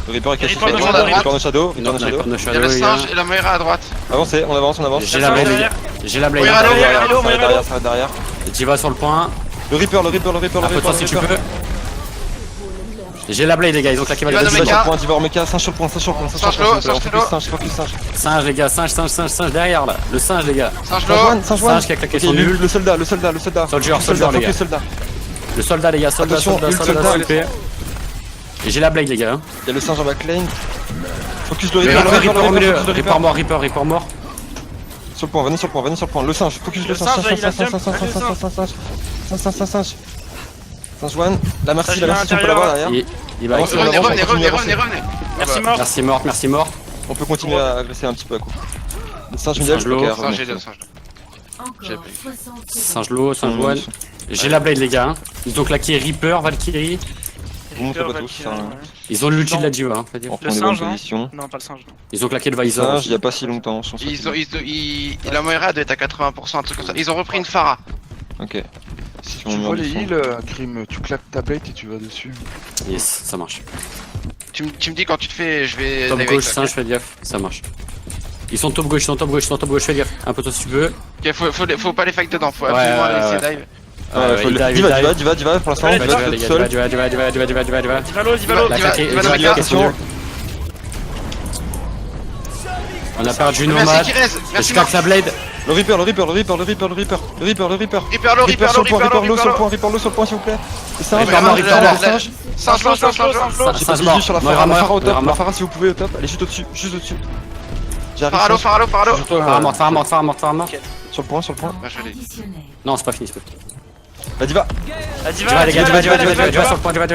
Reaper est caché. Reaper de droite. Reaper no shadow. Non, Reaper no shadow. no Il y a le shadow, les gars. singe et la Moira à droite. Avancez, on avance. J'ai la blade, les gars. J'ai la blade. Moira low, Moira low, Ça va Moira low. derrière. Diva sur le point. Le Reaper. Un peu de toi si tu peux. J'ai la blade, les gars. Ils ont claqué ma Diva blade. de Mecha. Diva en mecha, singe sur le point. Singe low, Focus singe. Singe, les gars. Singe derrière là. Le singe, les gars. Singe low. Singe qui a claqué son ult. Le soldat. Soldier, les gars. Focus soldat. Le soldat, les gars. Soldat, Attention, soldat. ult. Et j'ai la blade, les gars. hein. Il y a le singe en backlane. Focus le Reaper Reaper. au milieu. Reaper mort. Sur le point, venez sur le point. Le singe, focus le Le singe. singe, il a jump. Singe one. La merci, Singe, il est à on peut l'intérieur. l'avoir derrière. Il va Avance, avec- Revenez. Merci mort. Merci mort. On peut continuer à agresser un petit peu à coup. Le singe Singe middle, low. ok, Singe revenez. et deux, singe low. J'ai Encore pris. 60 secondes. Singe low, singe one. J'ai la blade, les gars. hein. Ils ont claqué Reaper, Valkyrie. Vous montez pas tous, Valkyrie, hein. ouais. Ils ont l'ulti de la diva. Hein, faut dire. On Le prend des bonnes singe, hein. positions. Non, pas le singe. Ils ont claqué le Visor. Singe, aussi. il y a pas si longtemps, je pense. La Moira doit être à 80%, un truc comme ça. Ils ont repris une Pharah. Ok. Si On tu met vois en les descente. heals, Krim, tu claques ta blade et tu vas dessus. Yes, ça marche. Tu me dis quand tu te fais, je vais. Top dive gauche, avec singe, fais gaffe. Ça marche. Ils sont top gauche, fais gaffe. Un peu toi si tu veux. Ok, faut pas les fight dedans, faut Ouais, absolument ouais, laisser ouais. dive. Diva, pour l'instant, Ouais, Diva toute seule. Diva. Divalo. La claqué, Diva, ils ont Diva, claqué son ult. On a perdu Merci Nomad. Kirez, Je merci claque la blade. Le Reaper, le Reaper, le Reaper, le Reaper, le Reaper, le Reaper, le Reaper. Reaper-le, Reaper sur le point, Reaper-le, Reaper l'eau sur le Reaper-le. point, Reaper l'eau sur le point s'il vous plaît. Singe, Reaper mort, Reaper mort. singe. Singe, singe, singe, singe. J'ai Ça pas se de mord. visu sur la Moira Phara, la mort, Phara au top, Moira la mort. Phara si vous pouvez au top, elle est juste au-dessus, juste au-dessus. J'arrive, Faralo, Singe. Faralo, Faralo. Sur toi, Phara mort, Phara mort, Phara mort, Phara mort. Sur le point, sur le point. Bah, je l'ai. Additionnel. Non, c'est pas fini, c'est pas fini. Bah Diva. Ah, Diva, les gars, Diva sur le point, Diva.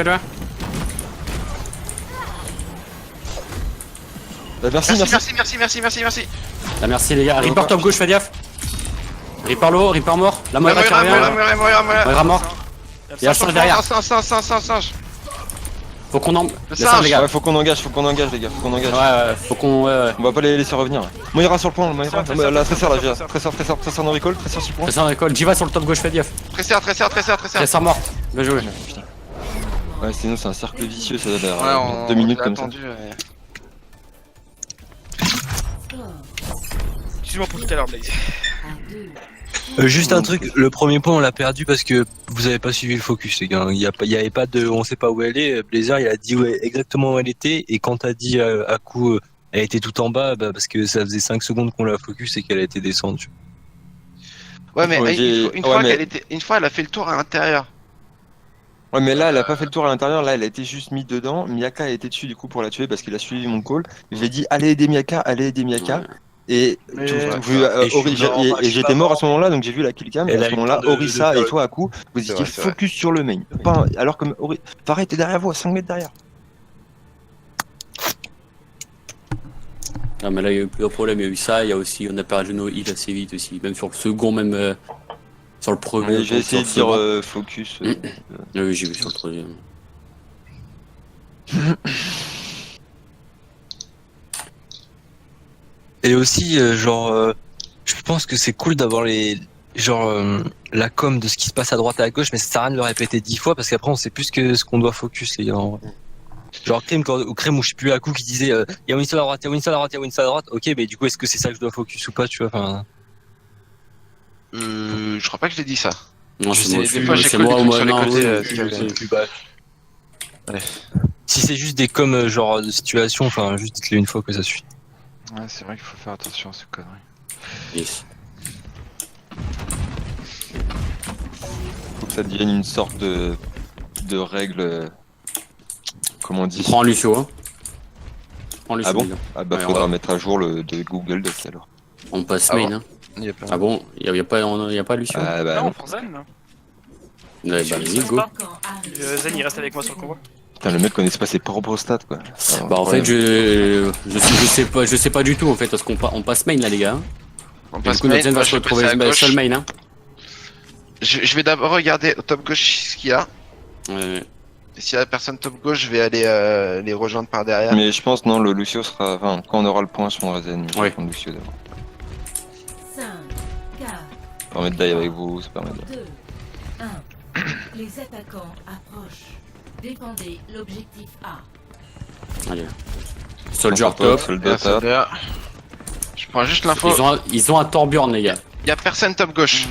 Bah merci, merci. Merci. Là, merci les gars. Reaper top gauche, fais gaffe. Reaper low, Reaper mort. La Moira qui revient. Moira mort. Il y a le singe derrière. Singe. Faut qu'on en. Le Le singe, singe. les gars. Ouais, faut qu'on engage les gars, faut qu'on engage. Ouais, faut qu'on. Ouais. On va pas les laisser revenir. Moira sur le point, Moira. Tresseur, La Tresseur là, Tresseur. Tresseur no recall, Tresseur sur le point. Tresseur d'école. Diva sur le top gauche, fais gaffe. Tresseur. Tresseur mort. Bien joué. Ouais, sinon c'est un cercle vicieux, ça doit Ouais, faire on 2 minutes l'a comme ça. attendu, ouais. Score Excuse-moi pour tout à l'heure, Blaze. à 2. Juste un truc, le premier point on l'a perdu parce que vous avez pas suivi le focus les gars. Il y avait pas de, on sait pas où elle est. Blazer il a dit exactement où elle était et quand t'as dit à coup elle était tout en bas, bah, parce que ça faisait 5 secondes qu'on l'a focus et qu'elle a été descendue. Ouais, mais Ouais, une fois, elle a fait le tour à l'intérieur. Ouais, mais là, elle a pas fait le tour à l'intérieur, là, elle a été juste mise dedans. Miyaka a été dessus du coup pour la tuer parce qu'il a suivi mon call. J'ai dit, allez aider Miyaka. Et Mais- et j'étais mort à ce moment-là, donc j'ai vu la killcam. Et Elle à a ce eu moment-là, le temps de Orisa faire et toi, à coup, vous C'est étiez vrai, c'est vrai. focus sur le main. Pas, alors que Farah était derrière vous, à 5 mètres derrière. Non, mais là, il y a eu plusieurs problèmes. Il y a eu ça. Il y a aussi, on a perdu nos heals assez vite aussi. Même sur le second, même sur le premier. Mais j'ai essayé de sur le dire focus. Oui, j'ai vu sur le troisième. Et aussi je pense que c'est cool d'avoir la com de ce qui se passe à droite et à gauche, mais ça sert à rien de le répéter 10 fois parce qu'après on sait plus ce qu'on doit focus les gars. Genre Crème ou je sais plus à coup qui disait il y a Winston à droite, il y a Winston à droite, il y a Winston à droite. Ok, mais du coup est-ce que c'est ça que je dois focus ou pas, tu vois, enfin. Je crois pas que je l'ai dit ça. Non, Je c'est sais, moi, des fois, j'ai c'est cru moi des ou trucs moi. sur les Non, côtés, c'est- Plus bas. Si c'est juste des coms genre de situation, enfin juste dites-le une fois que ça suffit. Ouais, c'est vrai qu'il faut faire attention à ces conneries. Yes. Faut que ça devienne une sorte de règle. Comment on dit Prends Lucio. Hein. Prends Lucio. Ah bon les gars. Ah bah Ouais, faudra on va- mettre à jour le de Google Docs alors. On passe Ah main. bon. Hein. Il y a pas. Ah bon, il y a pas Lucio. Ah bah Non, non. pour Zen. Ouais, bah vas-y, go. Attaquant arrive. Zen, il reste avec moi sur le combat. Putain, le mec connaissait pas ses propres stats quoi. Bah en fait je sais pas du tout en fait parce on passe main là les gars. On Et passe du coup notre Zen main, va moi, se je vais retrouver passer à gauche. seul main hein. Je vais d'abord regarder au top gauche ce qu'il y a. Ouais. Et s'il y a personne top gauche, je vais aller les rejoindre par derrière. Mais je pense non, le Lucio sera. Enfin, quand on aura le point sur mon Zen, je vais Ouais. prendre Lucio d'abord. 5, 4, Ça permet de die avec vous, ça permet de. 2, 1. Les attaquants approchent. Défendez l'objectif A. Allez. Soldier Top, top. soldat Bien, ça top. va. Je prends juste l'info. Ils ont un Torbjorn les gars. Il y a personne top gauche.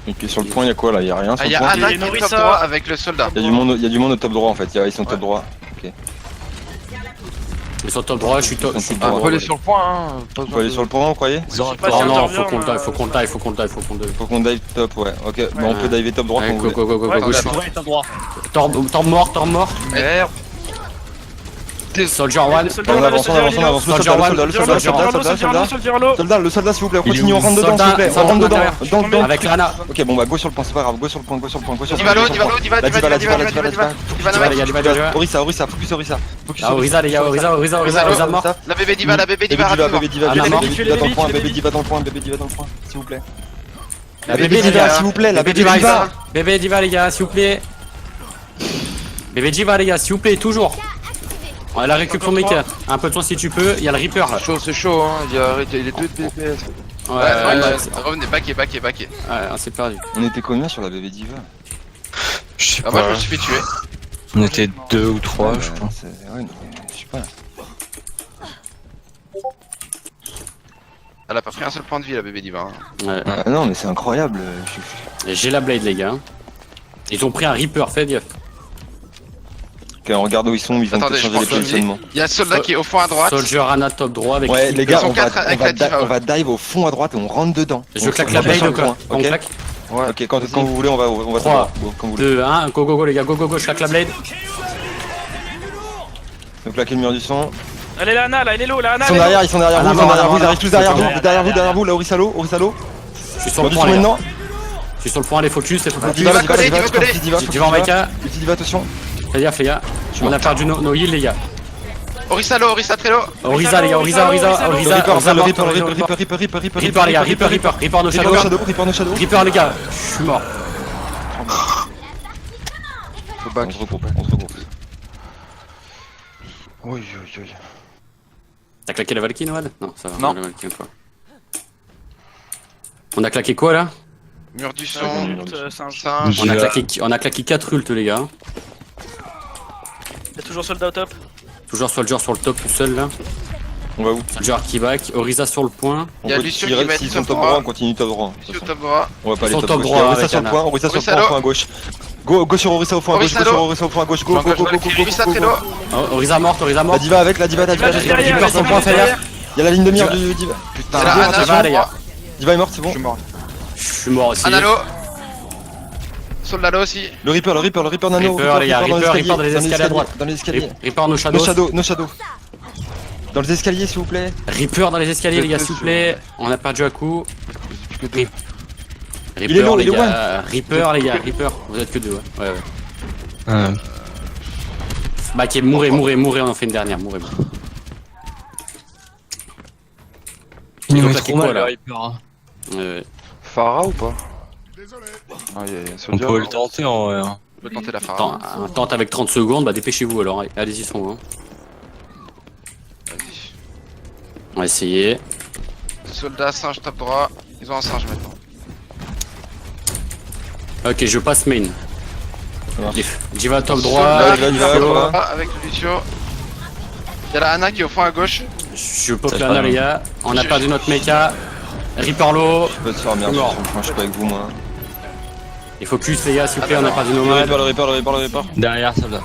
Ok, sur le point, il y a quoi là? Il y a rien sur Ah, il y le a point. Anna Il y qui a est top Norissa. droit avec le soldat. Il y a du monde au top droit en fait. Ils sont top droit. Ils sont top droit, je suis top. Ils sont top Ah, droit. faut aller sur le point, hein. Pas On peut aller sur le point, vous croyez? pas si Non, on non, intervient, faut qu'on taille. Faut qu'on Faut qu'on dive top, ouais. Ok, bah on peut diver top droit quand vous voulez. Go, Ouais, gauche. Torb mort. Merde. Soldier one. On avance. Le soldat, s'il vous plaît, on continue, on rentre dedans, s'il vous plaît. On rentre dedans. Avec Lana. Ok, bon bah go sur le point, c'est pas grave. Go sur le point. Divalo, Diva. Les gars. Orisa, focus Orisa. Ah, Orisa les gars, Orisa mort. La bébé Diva rapidement. Bébé Diva Anna mort. dans le point, Bébé Diva dans le point, s'il vous plaît. La Bébé Diva, s'il vous plaît, la Bébé Diva. Bébé Diva les gars, s'il vous plaît. Bébé Diva les gars, s'il vous plaît, toujours. Ouais, la récup son mec, un peu de soin si tu peux, il y a le Reaper. C'est chaud, hein. Il est 2 DPS. Revenez, backé. Ouais, c'est perdu. On était combien sur la Bébé Diva? Je sais Ah, moi je pas. me suis fait tuer. On était 2 ou 3 je crois. Ouais, je sais pas. Elle a pas pris un seul point de vie la bébé Diva. Hein. Ouais. Ah, non, mais c'est incroyable. Et j'ai la blade les gars. Ils ont pris un Reaper, fais gaffe. Ok, on regarde où ils sont, ils vont Attendez, peut-être je changer les pense que- positionnements. Il y a soldat qui est au fond à droite. Soldier Ana top droit avec. Ouais, les gars, sont on va, quatre avec la diva, on va dive au fond à droite et on rentre dedans. Je On claque on la va blade sur ou le quoi point, On ok claque Ouais. Ok, quand vous voulez, on va tout 3, droit. Bon, comme vous voulez. 2, 1, go go go les gars, go go go, je claque la blade. Donc là, quel mur du son. Allez, la Ana, là, elle est low, la Ana, Ils sont elle est low. derrière, ils sont derrière Ah, vous, ils non, sont non, derrière non, vous, ils non, arrivent tous non, derrière non, vous, non, derrière vous, là, Orisalo. Je suis sur On le va point doucement les gars. maintenant. Je suis sur le point, les focus, les focus. Diva, va coller, Diva, il va coller. Diva en mecha. Ulti Diva, attention. Fais gaffe les gars. On a perdu nos heals les gars. Orisalo, Orisa Trello. Orisa les gars, Orisa, Le Reaper, Orisa le mort, Reaper, Orisa, le Orisa. Reaper, Reaper les gars, Reaper no shadow. Reaper no shadow. Reaper les gars, je suis mort. Faut On back. se regroupe, on se regroupe. Oui, oui, oui. T'as claqué la Valkyrie Noad? Non, ça va. Non. La Valkyrie, une fois. On a claqué quoi là? Mur du son. Singe. Singe. On a claqué 4 ults les gars. Il y a toujours soldat au top. Toujours Soldier sur le top tout seul là. On va où? Soldier qui back, Orisa sur le point. Il y a On Lucio continue, qui va être s'ils top sont top droit. droit, on continue top droit. Lucio top droit. On va pas aller Ils sont top top gauche. droit Orisa avec sur le Anna. point, Orisa sur le point, Orisalo. au point à gauche. Go sur Orisa au point à gauche, go Orisalo. sur Orisa au point à gauche, go, go, go, go, go, go, Orisa go, Trello. go. Oh, Orisa morte, Orisa La morte. diva avec, la diva, Diva juste derrière, Reaper sur le point, fais gaffe. Il y a la ligne de mire du diva. Putain, la Ana, ça va les gars. Diva est morte, c'est bon. Je suis mort aussi. Analo. Soldalo aussi. Le Reaper nano. Reaper, les gars, Reaper dans les escaliers à droite. Dans les escaliers. Reaper no shadow. No shadow. Dans les escaliers, s'il vous plaît. Reaper dans les escaliers les gars s'il vous plaît. On a perdu un coup. Il est Reaper low, les il est gars. Reaper les gars, Reaper. Vous êtes que deux, ouais. Ouais. Bah ok, mourrez, on en fait une dernière, mourrez. Il nous ont met claqué trop quoi, mal, là le Reaper, hein. Farah ou pas? Ah, il y a On Soldier. peut le tenter en vrai. hein. On peut tenter la Farah. Tente avec 30 secondes, bah dépêchez-vous alors, allez-y son. Hein. Vas-y. On va essayer. Soldat, singe top droit. Ils ont un singe maintenant. Ok, je passe main. marche. Diva top droit. Soldat, il va, top il va. droit avec Lucio. Il y a la Ana qui est au fond à gauche. Je pop Ça l'ana va. les gars. On a perdu notre mecha. Reaper low. Je peux te faire merde, Mort. franchement, je suis pas avec vous, moi. Et focus les gars s'il vous plaît, on a perdu nos Le mains. Reaper. Derrière, ça va.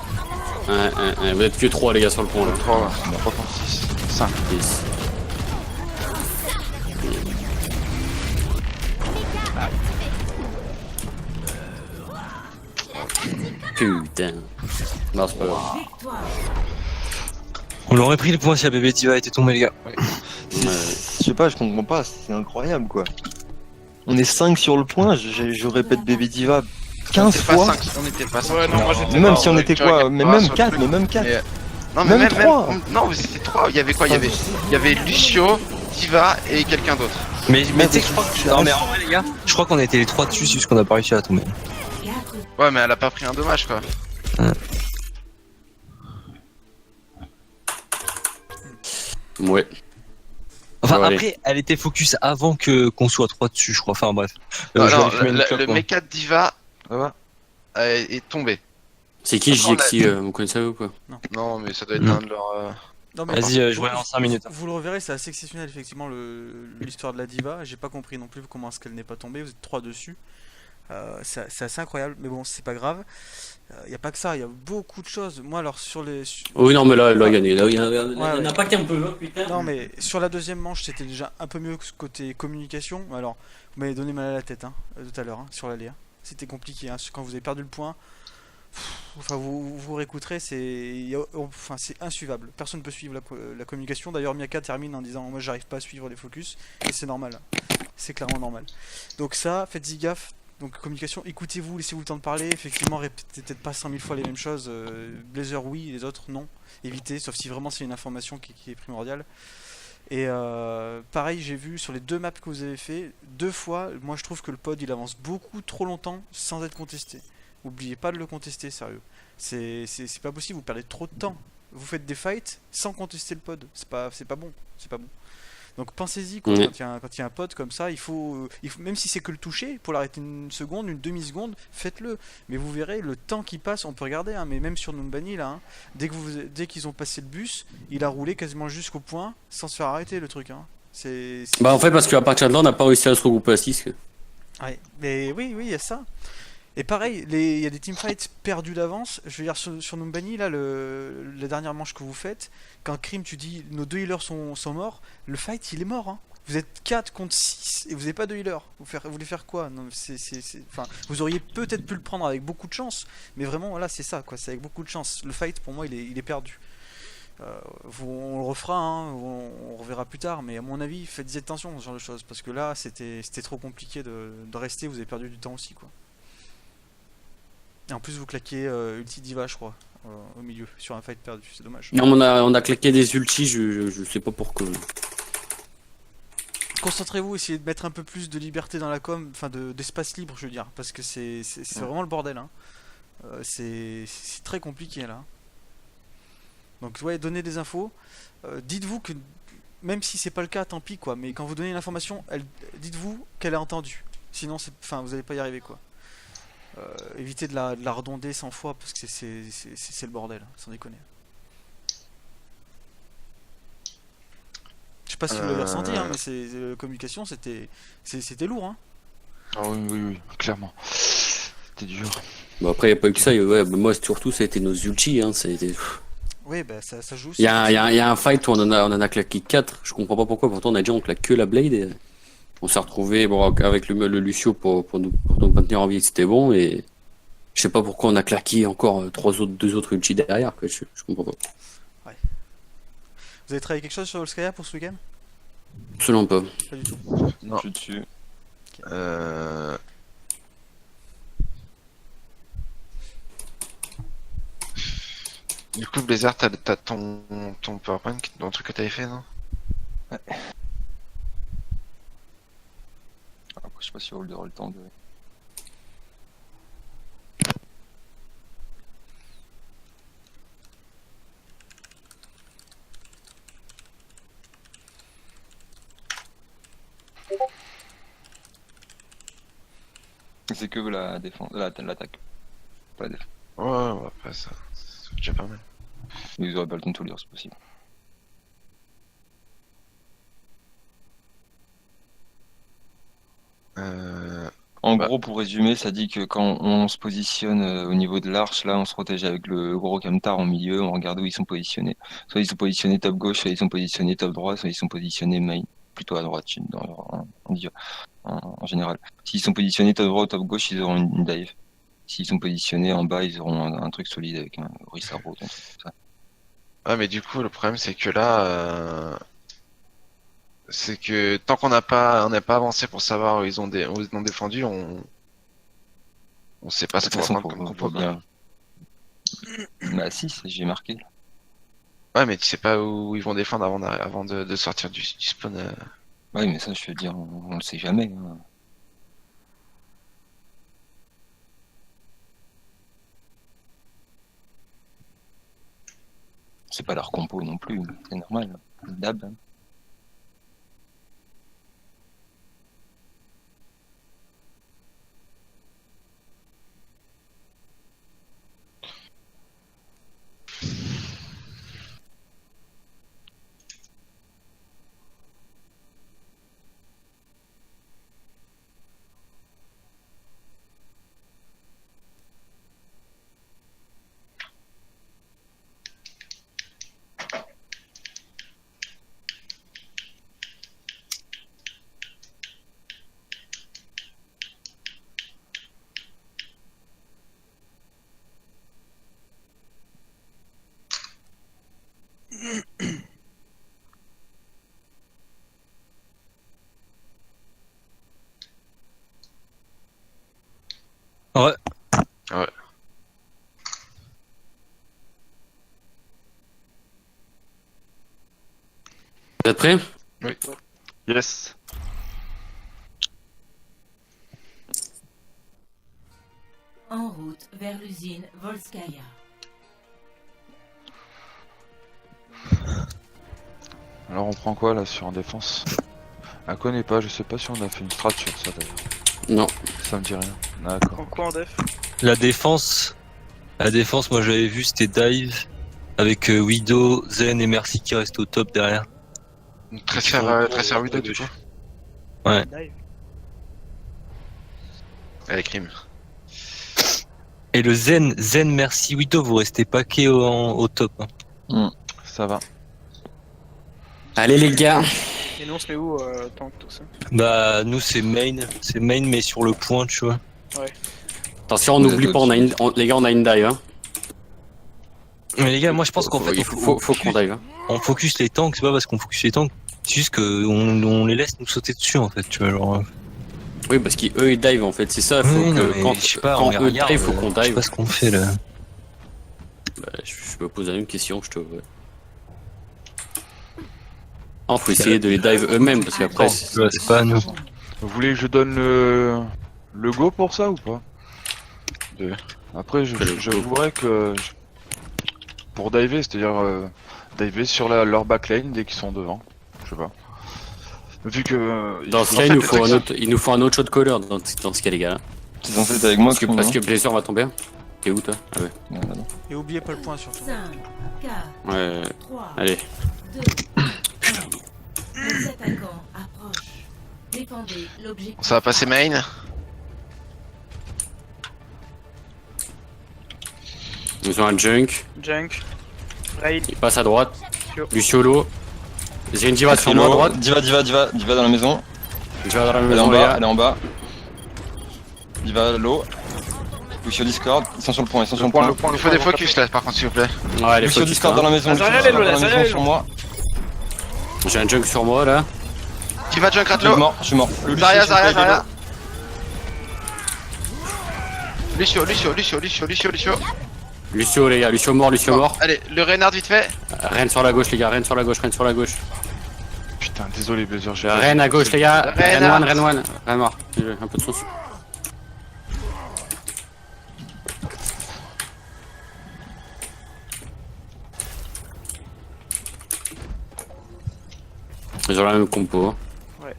Vous êtes que 3 les gars sur le pont là. 3, 6, 5. 10. Putain. Non, c'est pas grave. Victoire. On aurait pris le point si la bébé Diva était tombée, les gars. Je sais pas, je comprends pas, c'est incroyable quoi. On est 5 sur le point, je répète bébé diva 15 C'est pas fois. 5, on était pas 5. Ouais, non, moi j'étais Même pas, si on ouais. était tu quoi, regardes mais pas même sur le 4, truc. mais même 4. Mais- Non, mais Même trois. non, c'était 3. Il y avait quoi? Il y avait Lucio, Diva et quelqu'un d'autre. Mais tu sais que je crois c'est- que. Non, mais en vrai, les gars, je crois qu'on a été les 3 dessus, c'est juste qu'on a pas réussi à tomber. 4 Ouais, mais elle a pas pris un dommage quoi. Ouais. Enfin, Bon, allez. après, elle était focus avant que qu'on soit 3 dessus, je crois. Enfin, bref. Non, Je vais non, aller fumer une clope, le moi. mecha de Diva Ça va? est tombé. C'est qui Après, on a- JXI vous connaissez ou quoi? Non, mais ça doit être Non. un de leurs. Non, mais Vas-y, je reviens en 5 minutes. Vous le reverrez, c'est assez exceptionnel effectivement l'histoire de la diva. J'ai pas compris non plus comment est-ce qu'elle n'est pas tombée. Vous êtes 3 dessus. C'est assez incroyable, mais bon, c'est pas grave. Il y a pas que ça, il y a beaucoup de choses. Moi, alors sur les. Oui, non, mais là, il a gagné. Là, il y en Ouais. a pas qu'un peu, hein, putain. Non, mais sur la deuxième manche, c'était déjà un peu mieux que ce côté communication. Alors, vous m'avez donné mal à la tête tout à l'heure sur l'allée. C'était compliqué. Quand vous avez perdu le point, enfin, vous réécouterez, c'est insuivable. Personne ne peut suivre la communication. D'ailleurs, Miyaka termine en disant moi, j'arrive pas à suivre les focus, et c'est normal. C'est clairement normal. Donc ça, faites-y gaffe. Donc communication, écoutez-vous, laissez-vous le temps de parler. Effectivement, répétez peut-être pas 100 000 fois les mêmes choses. Blazer, oui, les autres, non. Évitez, sauf si vraiment c'est une information qui est primordiale. Et pareil, j'ai vu sur les 2 maps que vous avez fait, 2 fois, moi je trouve que le pod il avance beaucoup trop longtemps sans être contesté. Oubliez pas de le contester, sérieux. C'est pas possible, vous perdez trop de temps. Vous faites des fights sans contester le pod. C'est pas bon. C'est pas bon. Donc pensez-y quoi, Ouais. quand il y a un pod comme ça, il faut même si c'est que le toucher, pour l'arrêter une seconde, une demi-seconde, faites-le. Mais vous verrez le temps qui passe, on peut regarder, mais même sur Numbani là, dès qu'ils ont passé le bus, il a roulé quasiment jusqu'au point sans se faire arrêter le truc. C'est Bah, en fait, parce qu'à partir de là, on n'a pas réussi à se regrouper à 6. Ouais, mais oui, il y a ça. Et pareil, il y a des teamfights perdus d'avance. Je veux dire, sur Numbani, là, la dernière manche que vous faites, quand Krim, tu dis nos 2 healers sont morts, le fight il est mort. Hein. Vous êtes 4 contre 6 et vous n'avez pas de healers. Vous voulez faire quoi? Non, enfin, vous auriez peut-être pu le prendre avec beaucoup de chance, mais vraiment, là, c'est ça, quoi. C'est avec beaucoup de chance. Le fight, pour moi, il est perdu. On le refera, hein, on reverra plus tard, mais à mon avis, faites attention à ce genre de choses, parce que là, c'était trop compliqué de rester, vous avez perdu du temps aussi, quoi. Et en plus, vous claquez Ulti Diva, je crois, au milieu, sur un fight perdu, c'est dommage. Non, on a claqué des ultis, je sais pas pourquoi. Concentrez-vous, essayez de mettre un peu plus de liberté dans la com, enfin d'espace libre, je veux dire, parce que c'est vraiment le bordel, hein. C'est très compliqué là. Donc ouais, donnez des infos. Dites-vous que même si c'est pas le cas, tant pis quoi. Mais quand vous donnez une information, dites-vous qu'elle est entendue. Sinon, vous allez pas y arriver quoi. Évitez de la redonder 100 fois parce que c'est le bordel, hein, sans déconner. Je sais pas si vous l'avez ressenti, hein, mais la communication c'était lourd. Hein. Ah oui, clairement. C'était dur. Bon, après, il n'y a pas eu que ça. Ouais, moi, surtout, ça a été nos ultis. Hein, Oui, bah ça joue aussi. Il y a un fight où on en a claqué 4. Je comprends pas pourquoi. Pourtant, on a dit on claque que la Blade. Et on s'est retrouvé avec le Lucio pour nous maintenir en vie. C'était bon. Et je sais pas pourquoi on a claqué encore 2 autres ultis derrière. Quoi. Je comprends pas. Ouais. Vous avez travaillé quelque chose sur Volskaya pour ce week-end? Absolument pas. Pas du tout. Non. Je suis dessus. Du coup, Blizzard, t'as ton PowerPoint, ton truc que t'avais fait, non? Après, je sais pas si on aura le temps de. C'est que la défense, l'attaque. Pas la défense. Ouais, après ça, c'est déjà pas mal. Ils auraient pas le temps de tout lire, c'est possible. En gros, pour résumer, ça dit que quand on se positionne au niveau de l'arche, là, on se protège avec le gros camtar au milieu, on regarde où ils sont positionnés. Soit ils sont positionnés top gauche, soit ils sont positionnés top droit, soit ils sont positionnés main, plutôt à droite, en général. S'ils sont positionnés top droit ou top gauche, ils auront une dive. S'ils sont positionnés en bas, ils auront un truc solide avec un Rissaro, un truc comme ça. Ouais, mais du coup, le problème, c'est que là, c'est que tant qu'on n'a pas avancé pour savoir où ils ont défendu, on sait pas De ce toute qu'on va façon, prendre comme faut compo, quoi. bien. Bah si, j'ai marqué. Ouais, mais tu sais pas où ils vont défendre avant de sortir du spawn. Ouais, mais ça, je veux dire, on le sait jamais. Hein. C'est pas leur compo non plus, c'est normal. D'hab. Hein. Ouais. Ouais. Vous êtes prêts? Yes. En route vers l'usine Volskaya. Alors on prend quoi là sur en défense? Je connais pas, je sais pas si on a fait une strat sur ça d'ailleurs. Non. Ça me dit rien. D'accord. En quoi en def? La défense, moi j'avais vu c'était dive avec Widow, Zen et Mercy qui restent au top derrière. Très Ils font cher Widow, du gauche. coup. Ouais. Live. Avec Rim. Et le Zen merci Wito, vous restez paquet au top. Hein. Ça va. Allez les gars. Et nous on se met où tant que tout ça? Bah nous c'est main mais sur le point tu vois. Attention, on n'oublie pas, les gars, on a une dive. Hein. Mais les gars, moi je pense qu'en fait Il faut qu'on dive. Hein. on focus les tanks, c'est pas parce qu'on focus les tanks, c'est juste qu'on les laisse nous sauter dessus en fait, tu vois. Genre, Oui, parce qu'eux ils dive en fait, c'est ça. Faut oui, non, que, mais quand je sais pas, quand on les eux regarde, dive, faut qu'on je sais dive. pas ce qu'on fait là. Bah, je me pose la même question, je te. Ah, faut essayer de les dive eux-mêmes parce qu'après. Ouais, c'est pas à nous. Vous voulez que je donne le go pour ça ou pas? Après, j'avouerais que pour diver, c'est-à-dire diver sur leur backline dès qu'ils sont devant. Je sais pas. Vu que Dans ce cas, il nous faut un autre shot caller dans ce cas, les gars. Là. T'es censé être avec moi, Parce que Blazor va tomber. T'es où toi? Ah ouais. Et oubliez pas le point surtout. 5, 4, Ouais. 3, Allez. 2, 1. Les attaquants approchent. Défendez l'objectif. Ça va passer main. Ils ont un junk. Junk. Raid. Il passe à droite. Luciolo. J'ai une diva sur moi à droite. Diva dans la maison. Je vais dans la Elle est maison, en les bas, gars. elle est en bas. Diva low. Lucio Discord, ils sont sur le point, ils sont sur le point. Il faut des focus là par contre s'il vous plaît. Ouais, les Lucio focus, Discord hein. dans la maison. Lazaria, Lucio elle est low, Discord dans la Lazaria, maison elle est sur low. moi. J'ai un junk sur moi là. Qui va junk Je suis Ratlo? mort, je suis mort. Le Zarya, Lucio, Zarya, s'il vous plaît, Zarya. Lucio. Lucio, les gars, Lucio mort. Allez, le Reynard vite fait. Rennes sur la gauche, les gars, Rennes sur la gauche. putain, désolé Blazer, j'ai Rennes à gauche, les gars. Rennes Rennes one. Rennes mort. Un peu de sauce. Ils ont la même compo. Zarya,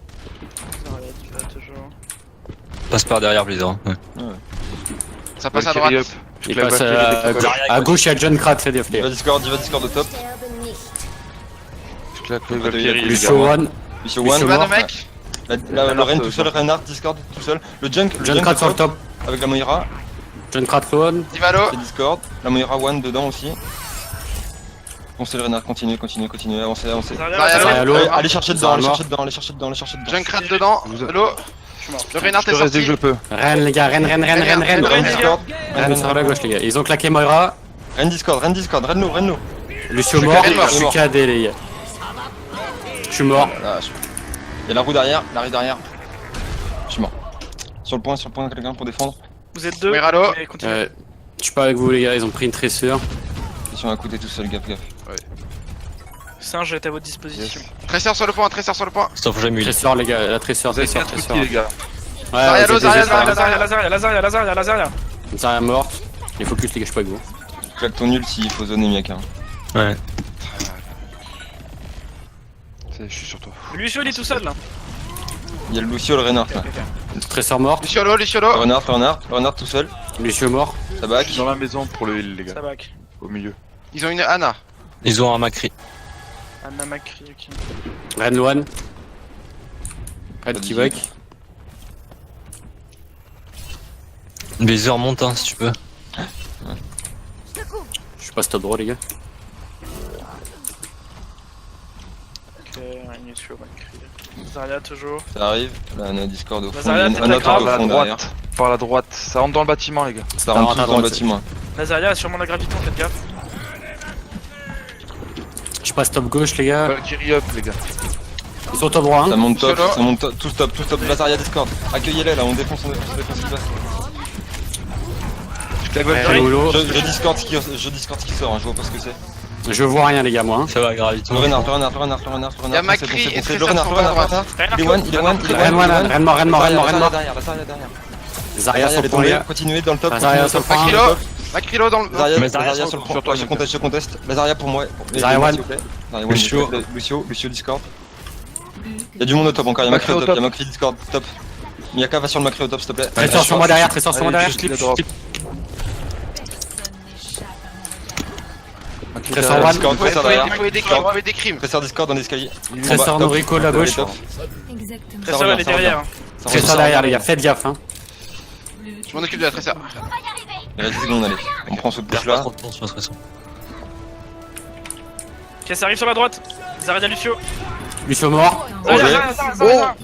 Diva, toujours. Passe par derrière Blizzard. Ouais. Ça passe à droite. Il passe à gauche, il y a John Krat, fais gaffe. Diva Discord au top. Je claque Ouais, les Valkyries, les Lucio gars. one. Lucio Lucio One. Pas mort. de mec. Le Ren tout seul, Reinhardt, Discord tout seul. Le Junk John Krat sur le top. avec la Moira. John Krat one. Divalo. C'est Discord. La Moira One dedans aussi. Foncez le Reinhardt, continue, avancez. Zarya, Zarya, low. low. Allez chercher dedans, Zarya allez chercher dedans. Junkrat dedans. L'eau. Je suis mort. Le Reynard Je est reste dès que je sorti. peux. Rennes, les gars, Rennes. Ren Discord. Rennes sur la gauche, les gars. Ils ont claqué Moira. Ren Discord, Ren low. Lucio Je mort. suis Je suis KD, les gars. Je suis mort. Voilà, il y a la roue derrière. Je suis mort. Sur le point, quelqu'un pour défendre. Vous êtes deux. Moira low. Mais continuez. Je suis pas avec vous, les gars. Ils ont pris une tresseur. Ils sont à côté tout seul, gaffe. Singe est à votre disposition. Tresseur sur le point. Ça faut jamais eu. Tresseur, les gars. La tresseur. Vous avez 4 outils les gars. Ouais, Zarya, vous êtes Zarya, des espoirs. Lazaria. Zarya morte. Les focus, les gars, je suis pas avec vous. Claque ton nul s'il faut zoner Miaka. Ouais. Je suis sur toi. Lucio, il est tout seul là. Il y a le Lucio, le Reinhardt là. Tresseur morte. Lucio low. Reinhardt tout seul. Lucio mort. Ça Je back. suis dans la maison pour le heal les gars. Ça back. Au milieu. Ils ont une Anna. Ils ont un Macri. Anna Macri, ok. Rennes one. Pas Red de Kivak. Blizzard monte hein, si tu peux. Je suis pas stop droit, les gars. Ok, Lucio Macri. Zarya toujours. Ça arrive. Là, on a Discord au fond. Zarya, Il y a t'es un autre grave. au Par la fond derrière. droite. Par la droite. Ça rentre dans le bâtiment les gars. Ça rentre tous à dans le droite, bâtiment. Lazaria a sûrement la graviton, faites gaffe. Je passe top gauche, les gars. Valkyrie up les gars. Ils sont top droit, Ça hein. monte top, Solo. tout stop. Lazaria Discord. Accueillez-les là, on défonce ce qui passe. Je claque Ouais, Valkyrie. Lolo. Je Discord qui sort, hein, je vois pas ce que c'est. Je vois rien, les gars, moi. hein. Ça va graviton. Le Renard. Il y a Macri et C'est le Tresseur sur la droite. Il est one. Rennes mort. Rennes mort. Derrière. Zarya sur le point, les gars. Continuez dans le top. Zarya sur le point. Macri low. Macri low dans le. Mais Zarya Zarya sur le sur point. toi, Je conteste. Lazaria pour moi. Zarya one. s'il vous plaît. Zarya one, Lucio. Lucio Discord. Il y a du monde au top encore, il y a Macri au top, il y a Macri Discord, top. Miyaka va sur le Macri au top, s'il te plaît. Tresseur sur moi derrière, tresseur sur moi Allez, derrière. je drop. Tresseur one. Discord, Il Tresseur derrière. faut des crimes. Tresseur Discord dans l'escalier. Tresseur Top. Norico à gauche. Top. Exactement. Tresseur, elle est derrière. Tresseur derrière, les gars. Faites gaffe, hein. Je m'en occupe de la Tresseur. Il reste 10 secondes, allez. On prend ce Perds push pas là. trop de temps sur la façon. Ok, ça arrive sur la droite. Zarya Lucio. Lucio mort. Zarya, Ok. Zarya, Zarya, Zarya.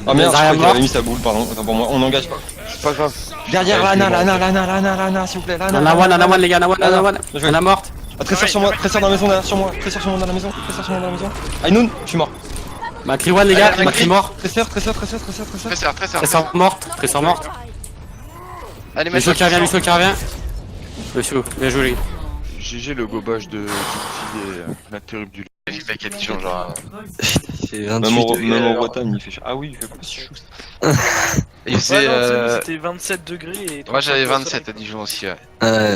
Ah merde, je Zarya crois qu'il mort. avait mis sa boule, pardon. Attends pour moi, on engage pas. C'est pas grave. Derrière, Ouais, Lana, je l'ai Lana, s'il vous plaît, Lana. Ana one, les gars, Ana one. Bien joué. Ana morte. Ah, Tresseur sur moi, Tresseur dans la maison, là, sur moi. Tresseur sur moi dans la maison, Tresseur sur moi dans la maison. Ainoun, je suis mort. Macri one, les gars, Allez, Macri mort. Tresseur. Très Tressor morte. Tressor morte. Allez, Lucio qui revient, Lucio qui revient. Lucio, bien joué, les gars. GG le gobage de Dixie et la terrible du Les mecs qui sont genre. Il fait Même 28 au degrés, alors. Rotterdam, il fait chaud. Ah oui, il fait pas si chaud. Il Ouais, faisait. non, c'est bon, c'était 27 degrés et Moi j'avais 35 27 à Dijon aussi, ouais.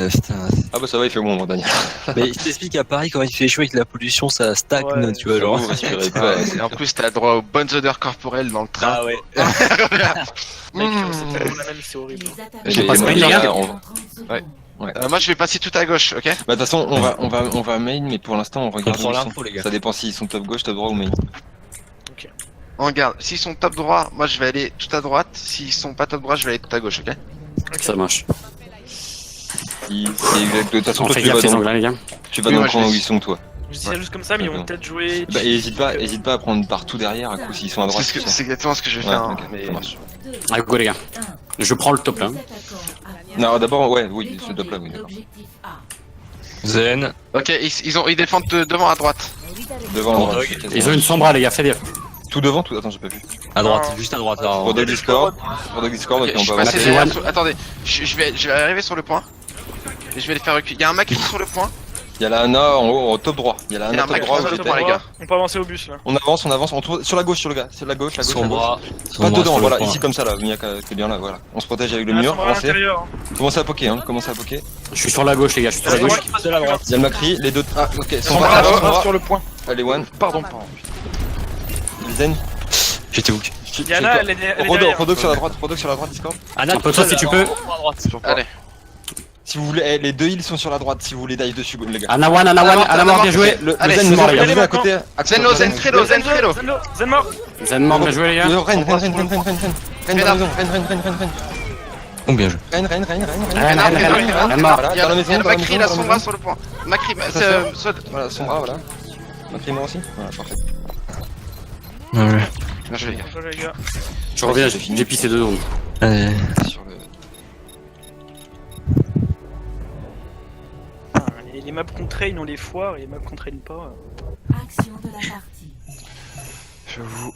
Putain. Ah bah ça va, il fait bon, moi, Daniel. Mais je t'explique à Paris, quand il fait chaud avec la pollution, ça stagne, Ouais. tu vois, genre. Vous respirez Ouais, pas. et en plus, t'as droit aux bonnes odeurs corporelles dans le train. Ah ouais. Mec, Mmh. c'est tellement la même, c'est horrible. J'ai pas Et spray, moi, les gars. Ouais. Moi je vais passer tout à gauche, ok? Bah de toute façon, on va main, mais pour l'instant, on regarde prend où ils l'info, sont. les gars. Ça dépend s'ils sont top gauche, top droit ou main. On regarde, s'ils sont top droit, moi je vais aller tout à droite. S'ils sont pas top droit, je vais aller tout à gauche, ok? Ça marche. De toute façon, On toi, fait tu vas gaffe, les dans, anglais, les gars. tu vas Oui, dans moi, le je coin où vais- ils sont, toi. Je dis ça juste comme ça, mais ils vont peut-être jouer. Bah, hésite pas à prendre partout derrière, à coup, s'ils sont à droite. C'est exactement ce que je vais Ouais, faire. hein, ok, mais- ça marche. Allez, go, les gars. Je prends le top là. Non, d'abord, ouais, oui, ce top là, oui, d'accord. Zen. Ok, ils défendent devant à droite. Devant, à droite. Ils ont une sombra, les gars, faites gaffe. Tout devant, tout. Attends, j'ai pas vu. À droite, Non. juste à droite, là. Rodog Discord. Rodog Discord, Ok, ok, je on suis va passé avancer. derrière. Attendez, je vais arriver sur le point. Et je vais les faire reculer. Il y a un Mac sur le point. Il y a la Anna en haut, au top droit. Il y a la Il y a Anna un top mec droit. sur où le j'étais. point, les gars. On peut avancer au bus là. On avance, on tourne sur la gauche, sur le gars. C'est la gauche, la gauche. la gauche. Sombra. Pas dedans, voilà, ici comme ça là, Miyaka, t'es bien là, voilà. On se protège avec le mur, à avancez. l'intérieur. Commencez à poker, hein, commencez à poker. Je suis sur la gauche, les gars, je suis sur la C'est moi gauche. qui passe sur la droite. Il y a le Macri, les deux. Ah, ok, Sombra Sombra, sur le point. allez, one. Pardon. Zen. J'étais hook. Yana, elle est derrière. Rodog sur la droite, Discord. Anna, Un peu toi, si tu peux. Allez. Si vous voulez, les deux heals sont sur la droite, si vous voulez dive dessus, les gars. Ana one, Ana mort, bien joué. Le Allez, Zen, c'est le bon, Zen, les le gars. à côté. Zenlo, Zenfredo, Zenfredo. Zen mort. Zen mort, bien joué, les gars. Ren dans la maison, Ren. Bon, bien joué. Ren. Ren mort. Voilà, Il y a dans la maison, le dans la Macri, maison, la dans la Sombra maison. sur le point. Macri, Voilà, Sombra, voilà. Macri mort aussi. Voilà, parfait. Bien joué, les gars. Bonjour, les gars. Je reviens, j'ai pissé 2 secondes. Allez. Sur le... Ah, les maps qu'on traîne, on les foire, et les maps qu'on traîne pas. Action de la partie. J'avoue.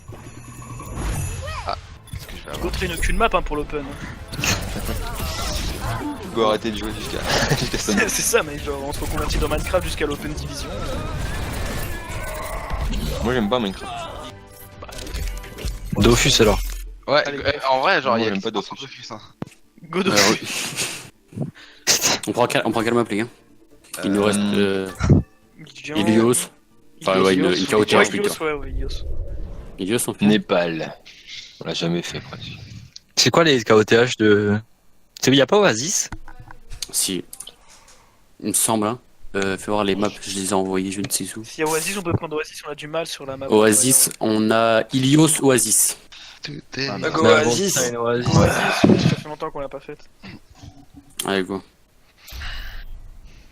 Qu'est-ce que je vais avoir? Go traîne aucune map hein, pour l'open. Go arrêter de jouer jusqu'à ça. C'est ça, mais genre on se reconvertit dans Minecraft jusqu'à l'open division. Moi j'aime pas Minecraft. Dofus alors. Ouais, Allez, en vrai, genre, Moi, il y a j'aime pas Dofus. Dofus. Hein. Go de On prend quelle map, les gars? Il nous reste Ilios. Enfin, ouais, une KOTH Ouais, plutôt. Ilios, ouais, Ilios. Ilios, on fait. Népal. On l'a jamais fait presque. C'est quoi les KOTH de. Y a pas Oasis? Si. Il me semble, hein. Fais voir les maps, je les ai envoyées, je ne sais où. Si y a Oasis, on peut prendre Oasis, on a du mal sur la map. Oasis, on a Ilios Oasis. Tout est. Ah, Go Mais Oasis. avant, Oasis. Oasis, ça fait longtemps qu'on l'a pas faite. Allez, go.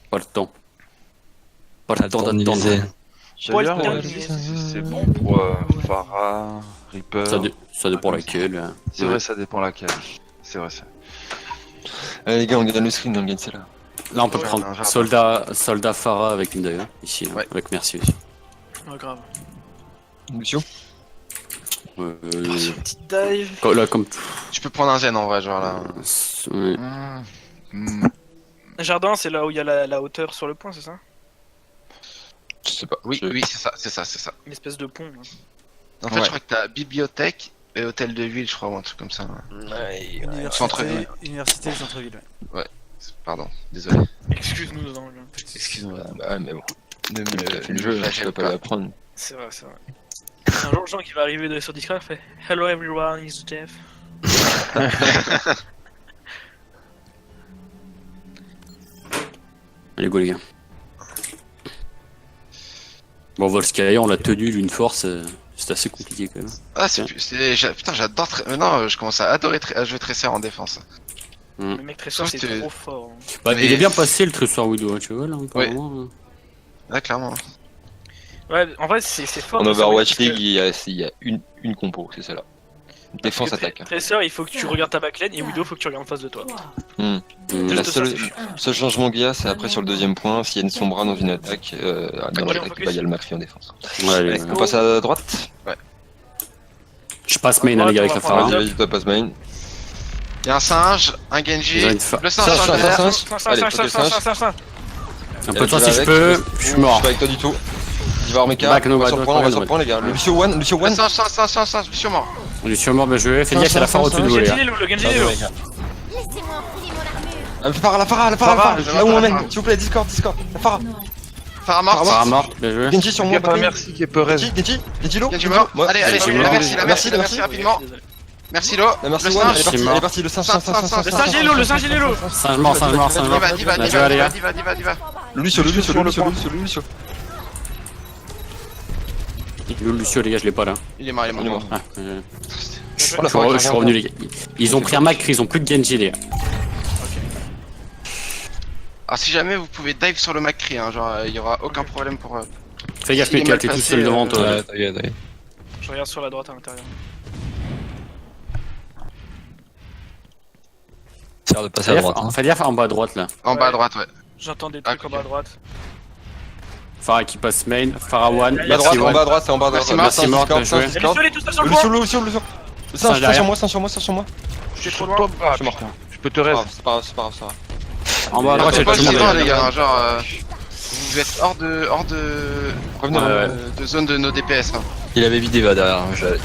Pas le temps. Pas le temps Attends, d'attendre. Nilisé. D'ailleurs, Paul c'est bon pour Farah, Reaper. Ça dépend laquelle. hein. C'est vrai, ça dépend laquelle. C'est vrai, ça. Allez les gars, on gagne le screen, on gagne celle-là. Là, on peut Ouais, prendre non, soldat Farah avec une d'ailleurs, ici, hein, Ouais. avec Merci aussi. Oh, grave. Lucio. Petite dive. Là, comme. Tu peux prendre un Zen en vrai, genre là. Ouais. Jardin, c'est là où il y a la hauteur sur le point, c'est ça? Je sais pas. Oui, oui, c'est ça. Une espèce de pont. En fait, Ouais. je crois que t'as bibliothèque et hôtel de ville, je crois, ou un truc comme ça. Centre-ville. Université et centre-ville. Ouais. Pardon, désolé. Excuse-nous, non, Excuse-moi. Bah ouais, mais bon. Ne me T'as fait le ne jeu, me tu flagelle vas pas pas. l'apprendre. c'est vrai, c'est vrai. Un jour, Jean qui va arriver sur Discord fait Hello everyone, it's Jeff. Allez, go, les gars. Bon, Volskaya, on l'a tenu d'une force, c'est assez compliqué quand même. Ah, putain, j'adore. Non, je commence à adorer à jouer Tracer en défense. Le mec Tressor, c'est Sauf que- trop fort. hein. Bah, Mais- il est bien passé le Tressor Widow, hein, tu vois là, apparemment. hein. Là, clairement. Ouais, en vrai, c'est fort. En Tressor, Overwatch parce que- League, il y a une compo, c'est celle-là. Défense, parce que attaque. Tressor, il faut que tu regardes ta backline et Widow, il faut que tu regardes en face de toi. 3, Hmm. La Juste ça, seule, c'est- seul changement qu'il y a, c'est après sur le deuxième point, s'il y a une sombra dans une attaque, dans Ok, l'attaque, on bah, il y a le Macri en défense. Ouais, allez, Let's ouais. go. On passe à droite. Je passe main, hein, les gars, avec la On va prendre Phara. le Vas-y, toi, passe main. Il y a un singe, un Genji, Ils ont une fa- le singe Singe, sur le singe, verre. singe. Allez, ok, singe. Un peu de temps si je peux, je suis Je mort. suis pas avec toi du tout. Il va Armeka, Back, no on va back, sur le no point, on va back, sur no le point, les gars. Lucio One, Lucio Le One. singe, Lucio mort. Je suis mort, bien joué. Fais gaffe, il y a la Phara au-dessus de vous, Le les Genji, gars. il est où, le Genji, Bien il est joué, où les gars. laissez-moi enfiler mon armure. Phara, la Phara, Phara, je là où on vois mène, Phara. s'il vous plaît, Discord. La Phara. Phara mort. Phara morte, bien joué. Genji sur Il y moi, a pas backline. merci qui est peu raise. Genji low. Genji mort. Ouais. Allez, allez, Genji la mort. merci rapidement. Merci Lo. La merci Le One, singe. elle est partie, le singe, Singe, Le singe, il est low, le singe, il est low. Singe mort, singe mort, singe mort. Diva, Bien joué, les gars. Diva. Lucio. Le Lucio, les gars, je l'ai pas là. Il est mort. Ah, Oh, la Phara je qui suis revient. revenu, les gars. Ils ont pris un Macri, ils ont plus de Genji, les gars. Alors si jamais vous pouvez dive sur le Macri, hein, genre il y aura aucun problème pour. Fais gaffe, Il est Mika, mal t'es tout passé, seul devant toi. Ouais, t'inquiète. Je regarde sur la droite à l'intérieur. C'est l'heure de passer à droite. hein. Fais gaffe en bas à droite là. En bas à droite, ouais. J'entends des trucs Ah, en bas à droite. Phara qui passe main, Phara one, En En merci bas à one. droite, c'est en bas à droite. Merci, Marc. Merci, Marc, bien joué. Et Lucio, il est tout seul sur le Lucio, point. Lucio. Le Singe singe derrière. sur moi. Je suis trop loin. Ah, suis mort. putain. Je peux te C'est pas raise. grave, c'est pas grave, ça va. En bas à droite, C'est il y a pas tout le monde. suffisant les les gars. gars, hein, genre vous êtes hors de Revenez, Ouais, ouais. de zone de nos DPS. Hein. Il avait vidé va derrière. je- Ouais.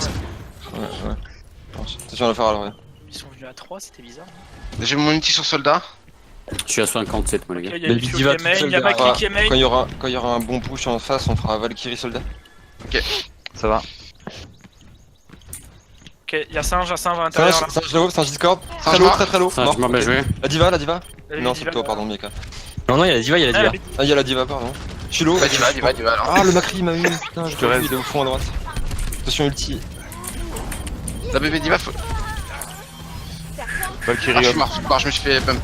Attention à la Phara, ouais. Ils sont venus à 3, c'était bizarre. J'ai mon ulti sur soldat. Je suis à 57, moi, les Ok, gars. il y a Mais Lucio qui Diva est tout main, seul il y a derrière. Macri qui est main. Quand il y aura un bon push en face, on fera Valkyrie soldat. Ça va. Ok, il y a singe à l'intérieur. là. Singe là-haut, singe Discord. Singe Très low, mort. très low. Singe Mort. mort, bien joué. La diva. Elle Non, est c'est diva. toi, pardon, Mika. Non, il y a la diva, il y a la diva. Ah, il y a la diva, pardon. Je suis low. Bah, Diva alors. Ah, le Macri m'a eu. Putain, je te te reste. il est au fond à droite. Attention, ulti. La bébé Diva, faut. Valkyrie Ah, je up. suis mort. Bon, je me suis fait bump.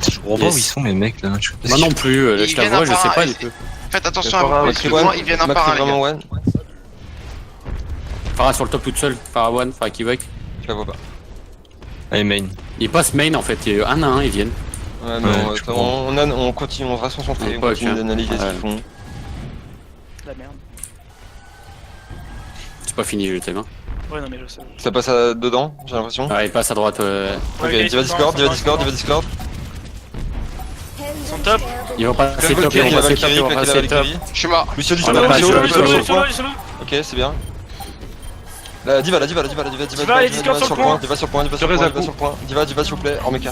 Je comprends pas Yes. où ils sont les mecs là. Je sais pas Moi si- non plus, Ils je viennent t'avoue, un je par sais un, pas et du tout. Faites attention C'est à pas vous. grave, Parce que devant, ils viennent un par Macri un, les vraiment gars. one. Phara sur le top toute seule, Phara one, Phara qui voit. Je la vois pas. Allez, main. Ils passent main en fait, il y a un à un, ils viennent. Ouais, mais Ouais, je comprends. on continue, on reste concentré, on Pas continue ok. d'analyser ce Ouais. qu'ils font. La merde. C'est pas fini, je t'aime. Hein. Ouais, non, mais je sais. Ça passe dedans, j'ai l'impression. Ah, ils passent à droite. Ok, Ouais, Diva ils sont Discord, dans- Diva Discord. Ils sont top. Ils vont passer top, ils Valkyrie, vont la passer top, Valkyrie, ils vont claquer la passer top. Valkyrie. Je suis mort. Lucio, On a pas Lucio, joué, Lucio, Lucio, Lucio. Lucio. Ok, c'est bien. La Diva, Diva, les Discord sur le point. Diva sur le point, Diva sur le point, Diva sur le point. Diva, s'il vous plaît, en méca.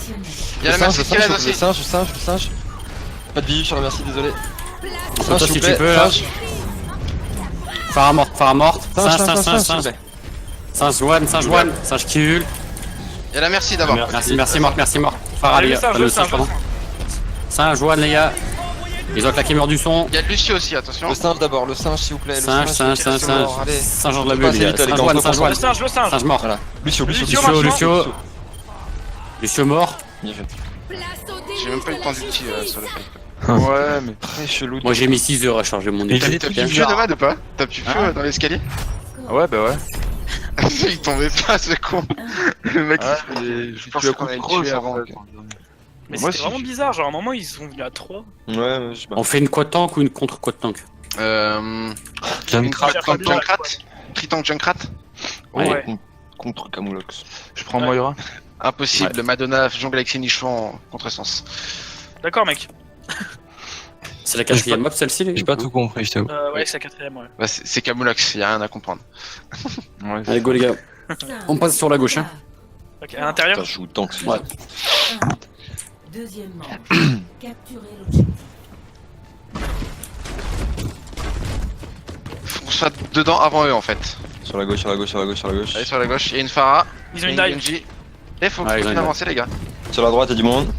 Il y a la merci qui reste le aussi. singe. Pas de visu sur la merci, désolé. Toi, Singe, si s'il tu vous peux, plaît, là. singe. Phara morte. Singe, Singe, singe. Singe one, singe qui hule. Il y a la merci d'abord. Merci, mort. Phara, Allez, les le gars. singe, Le le singe, singe, pardon. Singe one, les gars. Ils ont claqué mur du son. Il y a Lucio aussi, attention. Le singe d'abord, le singe, s'il vous plaît. Singe. Allez. Singe de la Faut bulle, passer les vite, gars. les gars, Singe on one, peut singe pas- one. Le singe, le singe. Singe mort. Voilà. Lucio. Lucio mort. Bien joué. J'ai même pas eu le temps d'ulti sur le fait. Ouais, mais. Très chelou. Moi j'ai mis 6 heures à charger mon Mais ulti. j'ai des T'as trucs pu bizarres. feu Nomad ou pas? T'as pu feu dans l'escalier? Ouais, bah ouais. Il tombait pas ce con. Le mec, Ouais, je je pense suis à qu'on coup a de tué crosse avant. en fait. Mais Moi, c'était si vraiment je- bizarre. Genre, à un moment, ils sont venus à 3. Ouais, je sais pas. On fait une quad tank ou une contre quad tank? Junkrat. Junkrat? Tritank Junkrat? Ouais. Contre Camoulox. Je prends Ouais. Moira. Impossible, Ouais. Madonna jongle avec ses nichons en contresens. D'accord, mec. C'est la quatrième map celle-ci, les J'ai gars? pas tout compris, je t'avoue. Ouais, c'est la quatrième, ouais. Bah, c'est Camoulox, y'a rien à comprendre. Ouais, Allez, go les gars. On passe sur la gauche, hein. Ok, à l'intérieur. Putain, je joue tank, c'est Ouais. Deuxième manche. Capturer l'objectif. Faut qu'on soit dedans avant eux en fait. Sur la gauche. Allez, sur la gauche, il y a une Pharah, Ils ont il une y a dive. Genji. Et faut Ouais, ils ont une avancer les gars. Sur la droite, il y a du monde.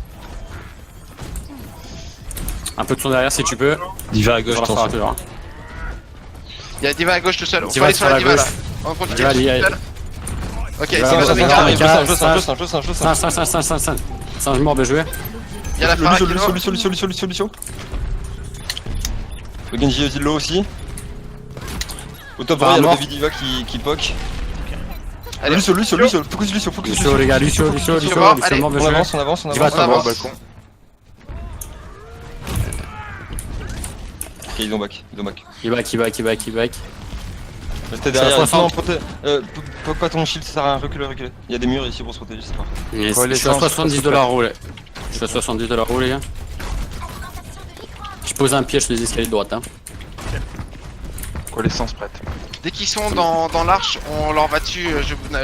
Un peu de son derrière si tu peux. Diva à gauche, Sur la Phara attention. toujours. Il y a Diva à gauche tout seul. On Diva aller sur la sur la Diva là. gauche. On continue Diva, tout Diva, seul. Ok, Diva, Diva Diva, dans les Diva, cartes. Diva, Singe. Singe. Singe mort, bien joué. Il y a la Pharah qui est low. Lucio. Le Genji est low aussi. Au top droit, il y a le mort. Baby Diva qui poke. Allez, Lucio, focus Lucio. Lucio, les gars, Lucio mort, mort, allez, bien On joué. avance. Tu vas on top. avance. Balcon. Ok, ils ont back. Il back. Restez Je suis à derrière. 60. Poke pas ton shield, ça sert à rien. Reculer. Il y a des murs ici pour se protéger, c'est pas. Yes, Ouais, je suis à l'essence, 70 s'il de te la plaît. roue, les gars. Je pose un piège sur les escaliers de droite. Hein. Connaissance prête. Dès qu'ils sont dans l'arche, on leur va dessus,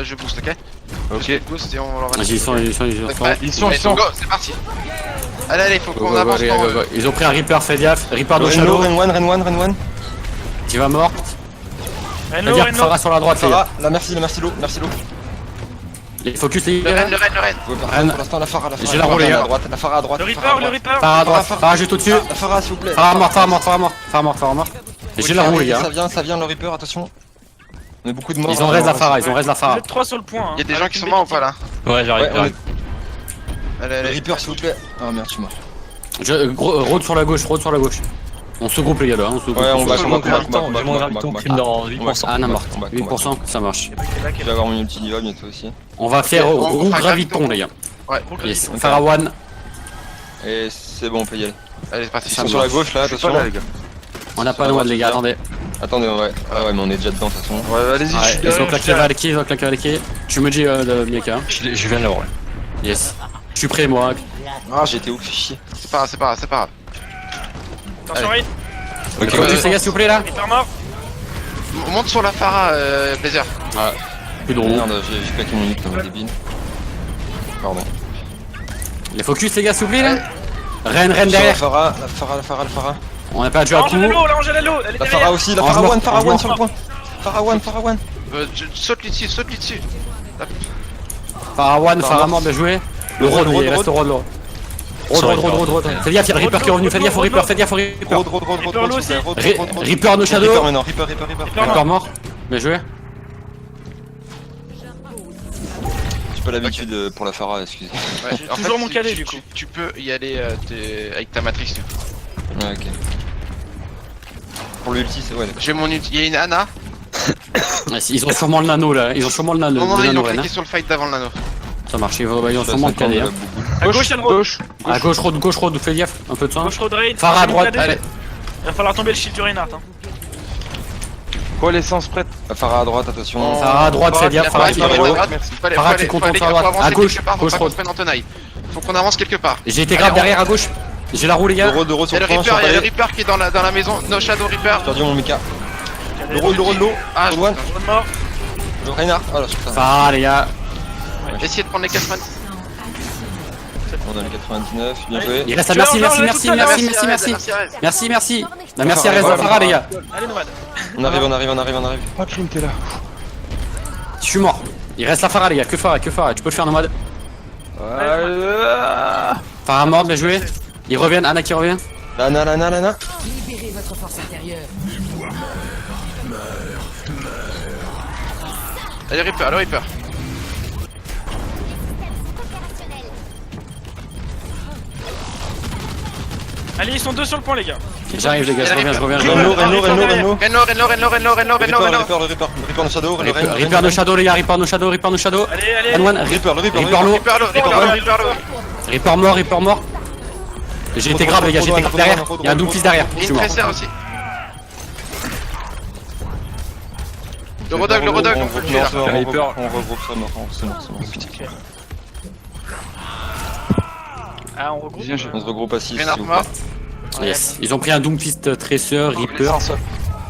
je boost, ok? Ok. Je boost et on leur va Vas-y, dessus. ils sont. Prêt Ils sont, Allez, ils sont. go, c'est parti. Allez, faut qu'on avance Go, dans... go, go. Ils ont pris un Reaper, fais gaffe. Reaper de Ren Shadow, one. qui va mort. Reno, Fais gaffe, Reno. Farah sur la droite, les gars. Farah, là, merci l'eau. Les focus, les Le gars. Ren. Vous pouvez Ren. pour l'instant la Farah. J'ai la roue, les gars. La Farah à droite. Le Reaper. Farah à droite, Farah juste au-dessus. La Farah, s'il vous plaît. Farah mort. Et j'ai la roue, les gars. Ça vient le Reaper, attention. On a beaucoup de morts. Ils ont raise la Farah, Vous êtes 3 sur le point. hein. Il y a des gens qui sont morts ou pas là? Ouais, j'arrive. Ouais, Allez, le allez. Reaper, s'il vous plaît. Ah merde, je suis mort. Road sur la gauche. On se groupe, les gars, là. On se groupe. Ouais, on va J'ai moins graviton, prime dans 8%. Ah, non, mort. On va. 8%, ça marche. Je vais avoir mon ulti diva bientôt aussi. On va faire on groupe fera graviton, graviton. les gars. Ouais, Yes. Ok. Farah one. Et c'est bon, on peut y aller. allez, c'est parti. Ils sont sur la gauche là, Je suis pas attention. là, les gars. On n'a pas Ça de va, noix, les gars, c'est attendez. Attendez, ouais. Ah ouais, mais on est déjà dedans de toute façon. Ouais, allez-y, je Ouais, suis ils derrière. ont claqué Valkyrie, Tu me dis de Mieka. Je viens de l'avoir. Yes. Je suis prêt, moi. Ah, j'étais ouf, chier. C'est pas grave. Attention, Raid. Ok, focus, les gars, s'il vous plaît, là. Reaper mort. On monte sur la Farah, Blazer. Plus de roue. Merde, j'ai claqué mon hit comme un débile. Pardon. Les focus, les gars, s'il vous plaît, là. Ren Sur la derrière. Farah. On n'a pas de jeu à coup. Là, Angela, elle est La derrière. Farah aussi, la Range Farah mort, one range mort. sur le point. Farah one. Saute-lui dessus. Farah one, Farah mort, bien joué. Le Le road, road, il reste au road, là. Road. Fais gaffe, il y a le Reaper qui est revenu. Fais gaffe au Reaper. Road, Reaper no shadow. Reaper maintenant, Reaper. Reaper mort. Bien joué. J'ai pas l'habitude pour la Farah, excusez. Ouais, J'ai toujours mon cadet, du coup. Tu peux y aller avec ta matrice. Du coup. Ouais, ok. Pour l'ulti, c'est ouais. J'ai mon ulti. Il y a une Ana. Ils ont sûrement le nano, là. Ils ont sûrement le nano. Non, Le ils nano, ont Ren. cliqué sur le fight d'avant le nano. Ça marche. Ils ont sûrement le cadet. Hein. À gauche, il y a le road. À gauche road, fais gaffe. Un peu de soin. Gauche road Raid. Farah à J'ai mon droite, cadet. allez. Il va falloir tomber le shield du Reinhardt. Hein. Connaissance prête. La Farah à droite, attention. Farah à droite, fais gaffe. Farah Farah qui qui est est à à droite. droite. Farah qui contrôle sur la droite. À gauche, Faut pas gauche qu'on road. se prenne en tenaille. Faut qu'on avance quelque part. J'ai été grave derrière à gauche. J'ai la roue, les gars. De road Il y sur a le le point, Reaper, il y a le j'ai Reaper qui est dans la maison. No Shadow Reaper. perdu mon Mika. Le road, l'eau. Ah, Road one. Road mort. Le Reinhardt. Ah là, putain. Farah, les gars. essayez de prendre les 80. On a les 99, bien joué. Il reste à Tu merci. vois, on est tout à l'heure. Merci. La merci reste à Farah, les gars. Allez, Nomade. On arrive. Ah, Trim, t'es là. Je suis mort. Il reste la Farah, les gars. Que Farah. Tu peux le faire, nomade. Farah mort, bien joué. Ils reviennent. Anna qui revient. Lana. Libérez votre force intérieure. Allez, Reaper, le Reaper. Allez, ils sont 2 sur le point, les gars. J'arrive, les gars. Je reviens. Reno. Reno, Le Reaper no Shadow. Le Ren. Reaper no shadow, les gars. Reaper no shadow. Allez. N1, Reaper, le Reaper. Reaper low. Reaper low. Reaper mort. J'ai été grave, les gars. J'ai été grave derrière. Il y a un Doomfist derrière. Je Et suis une mort. Tracer aussi. Le Rodog, on peut le tuer là. On regroupe ça, c'est mort. Ah, on regroupe. Viens, On se regroupe à 6. Reinhardt mort. Yes. Ils ont pris un Doomfist Tracer, Reaper.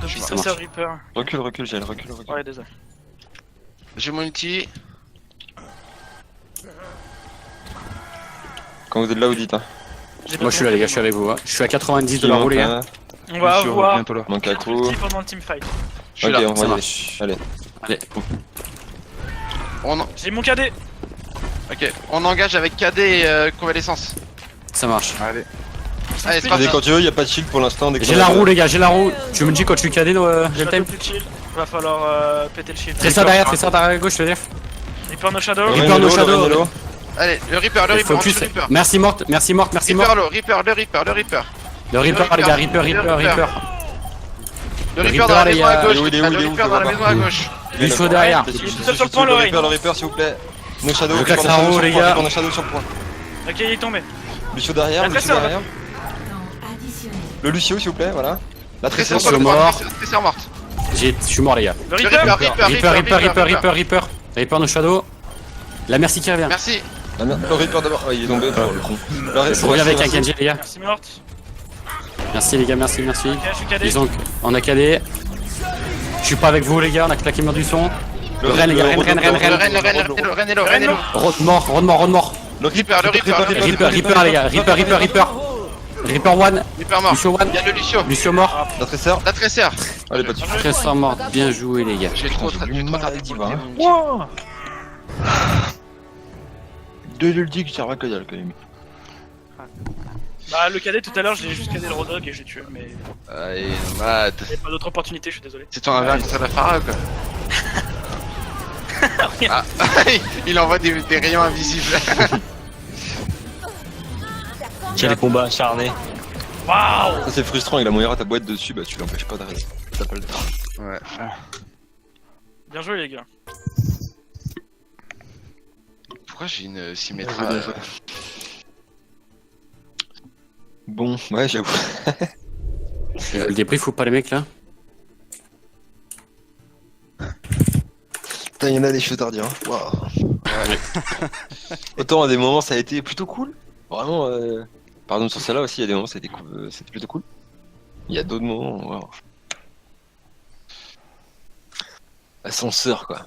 Depuis Ça ça, marche. Reaper. Recule, Gel, recule. Ouais, désolé. J'ai mon ulti. Quand vous êtes là, vous dites. Hein. Moi, je suis là, les gars. Je suis avec vous. Je suis à 90 de la roue, les gars. On va Sur, avoir bientôt là. Manque à coup. ulti pendant le teamfight. Je suis Ok, là. on Ça va y marche. aller. Allez. J'ai mon cadet. Ok, on engage avec KD et convalescence. Ça marche. Allez. Allez, c'est parti. Quand tu veux, y a pas de shield pour l'instant. J'ai la roue, les gars. J'ai la roue. Tu me dis quand je suis cadé, j'ai le Shadow time. plus de shield. Va falloir péter le shield. Tracer derrière à gauche, fais gaffe. Reaper no Shadow. Reaper no shadow. Allez, le Reaper, le Reaper, Focus. le Reaper. Merci morte, merci morte, merci morte. Reaper, le Reaper, le Reaper, le Reaper. Le Reaper, les gars, Reaper, Reaper, Reaper. Le Le Reaper Reaper, dans la les maison à gars. gauche. Il est où, il est où, Le il est où, Reaper je dans la vois maison pas. à gauche. Lucio derrière. Seul sur le point, Lorraine. Le Reaper, s'il vous plaît. No Shadow, Je claque Reaper, ça en No haut, Shadow les sur le gars. point, No Shadow sur le point. Ok, il est tombé. Lucio derrière, La Lucio tresseur, derrière. Temps additionnel. Le Lucio, s'il vous plaît, voilà. La Tresseur tresseur sur le mort. point. Tresseur morte. Je suis mort, les gars. Le Le Reaper. Reaper, Reaper. Reaper, no shadow. La merci qui revient. Merci. Ah merde, le Reaper d'abord. Ah, il est tombé, oh, le con. Je reviens avec un Kenji, les gars. Merci morte. Merci, les gars, merci, merci. Ok, je suis cadé. Ils ont... On a cadé. Je suis pas avec vous, les gars, on a claqué mur du son. Le Rennes, les gars, Rennes. Le Rennes, le Rennes et le Rennes et le. Rod mort. Le Reaper, le Reaper, Reaper, les gars, Reaper. Reaper one, Reaper mort. Lucio one, Il y a le Lucio. Lucio mort. La tresseur. La Tresseur. Allez, pas dessus. Tresseur mort, bien joué, les gars. J'ai trop J'ai eu mal à dire, hein. tardé. Deux ulti qui servent à que dalle quand même. Bah, le cadet tout à l'heure, j'ai juste cadé le Rodog et j'ai tué. Mais Allez, Matt. il n'y avait pas d'autre opportunité, je suis désolé. C'est ton inverse contre la Phara quoi. Ah, il envoie des rayons invisibles. Quel combat acharné. Waouh. Ça c'est frustrant, il a moyen à ta boîte dessus, bah tu l'empêches pas d'arrêter. T'as pas le temps. Ouais. Bien joué, les gars. Pourquoi j'ai une symétrie Bon, ouais, j'avoue. Le débrief ou pas, les mecs, là? Putain, y'en a des choses à redire. Hein. Waouh. Autant à des moments ça a été plutôt cool. Vraiment, pardon sur celle-là aussi, il y a des moments ça a été cool, c'était plutôt cool. Il y a d'autres moments, waouh. Ascenseur quoi.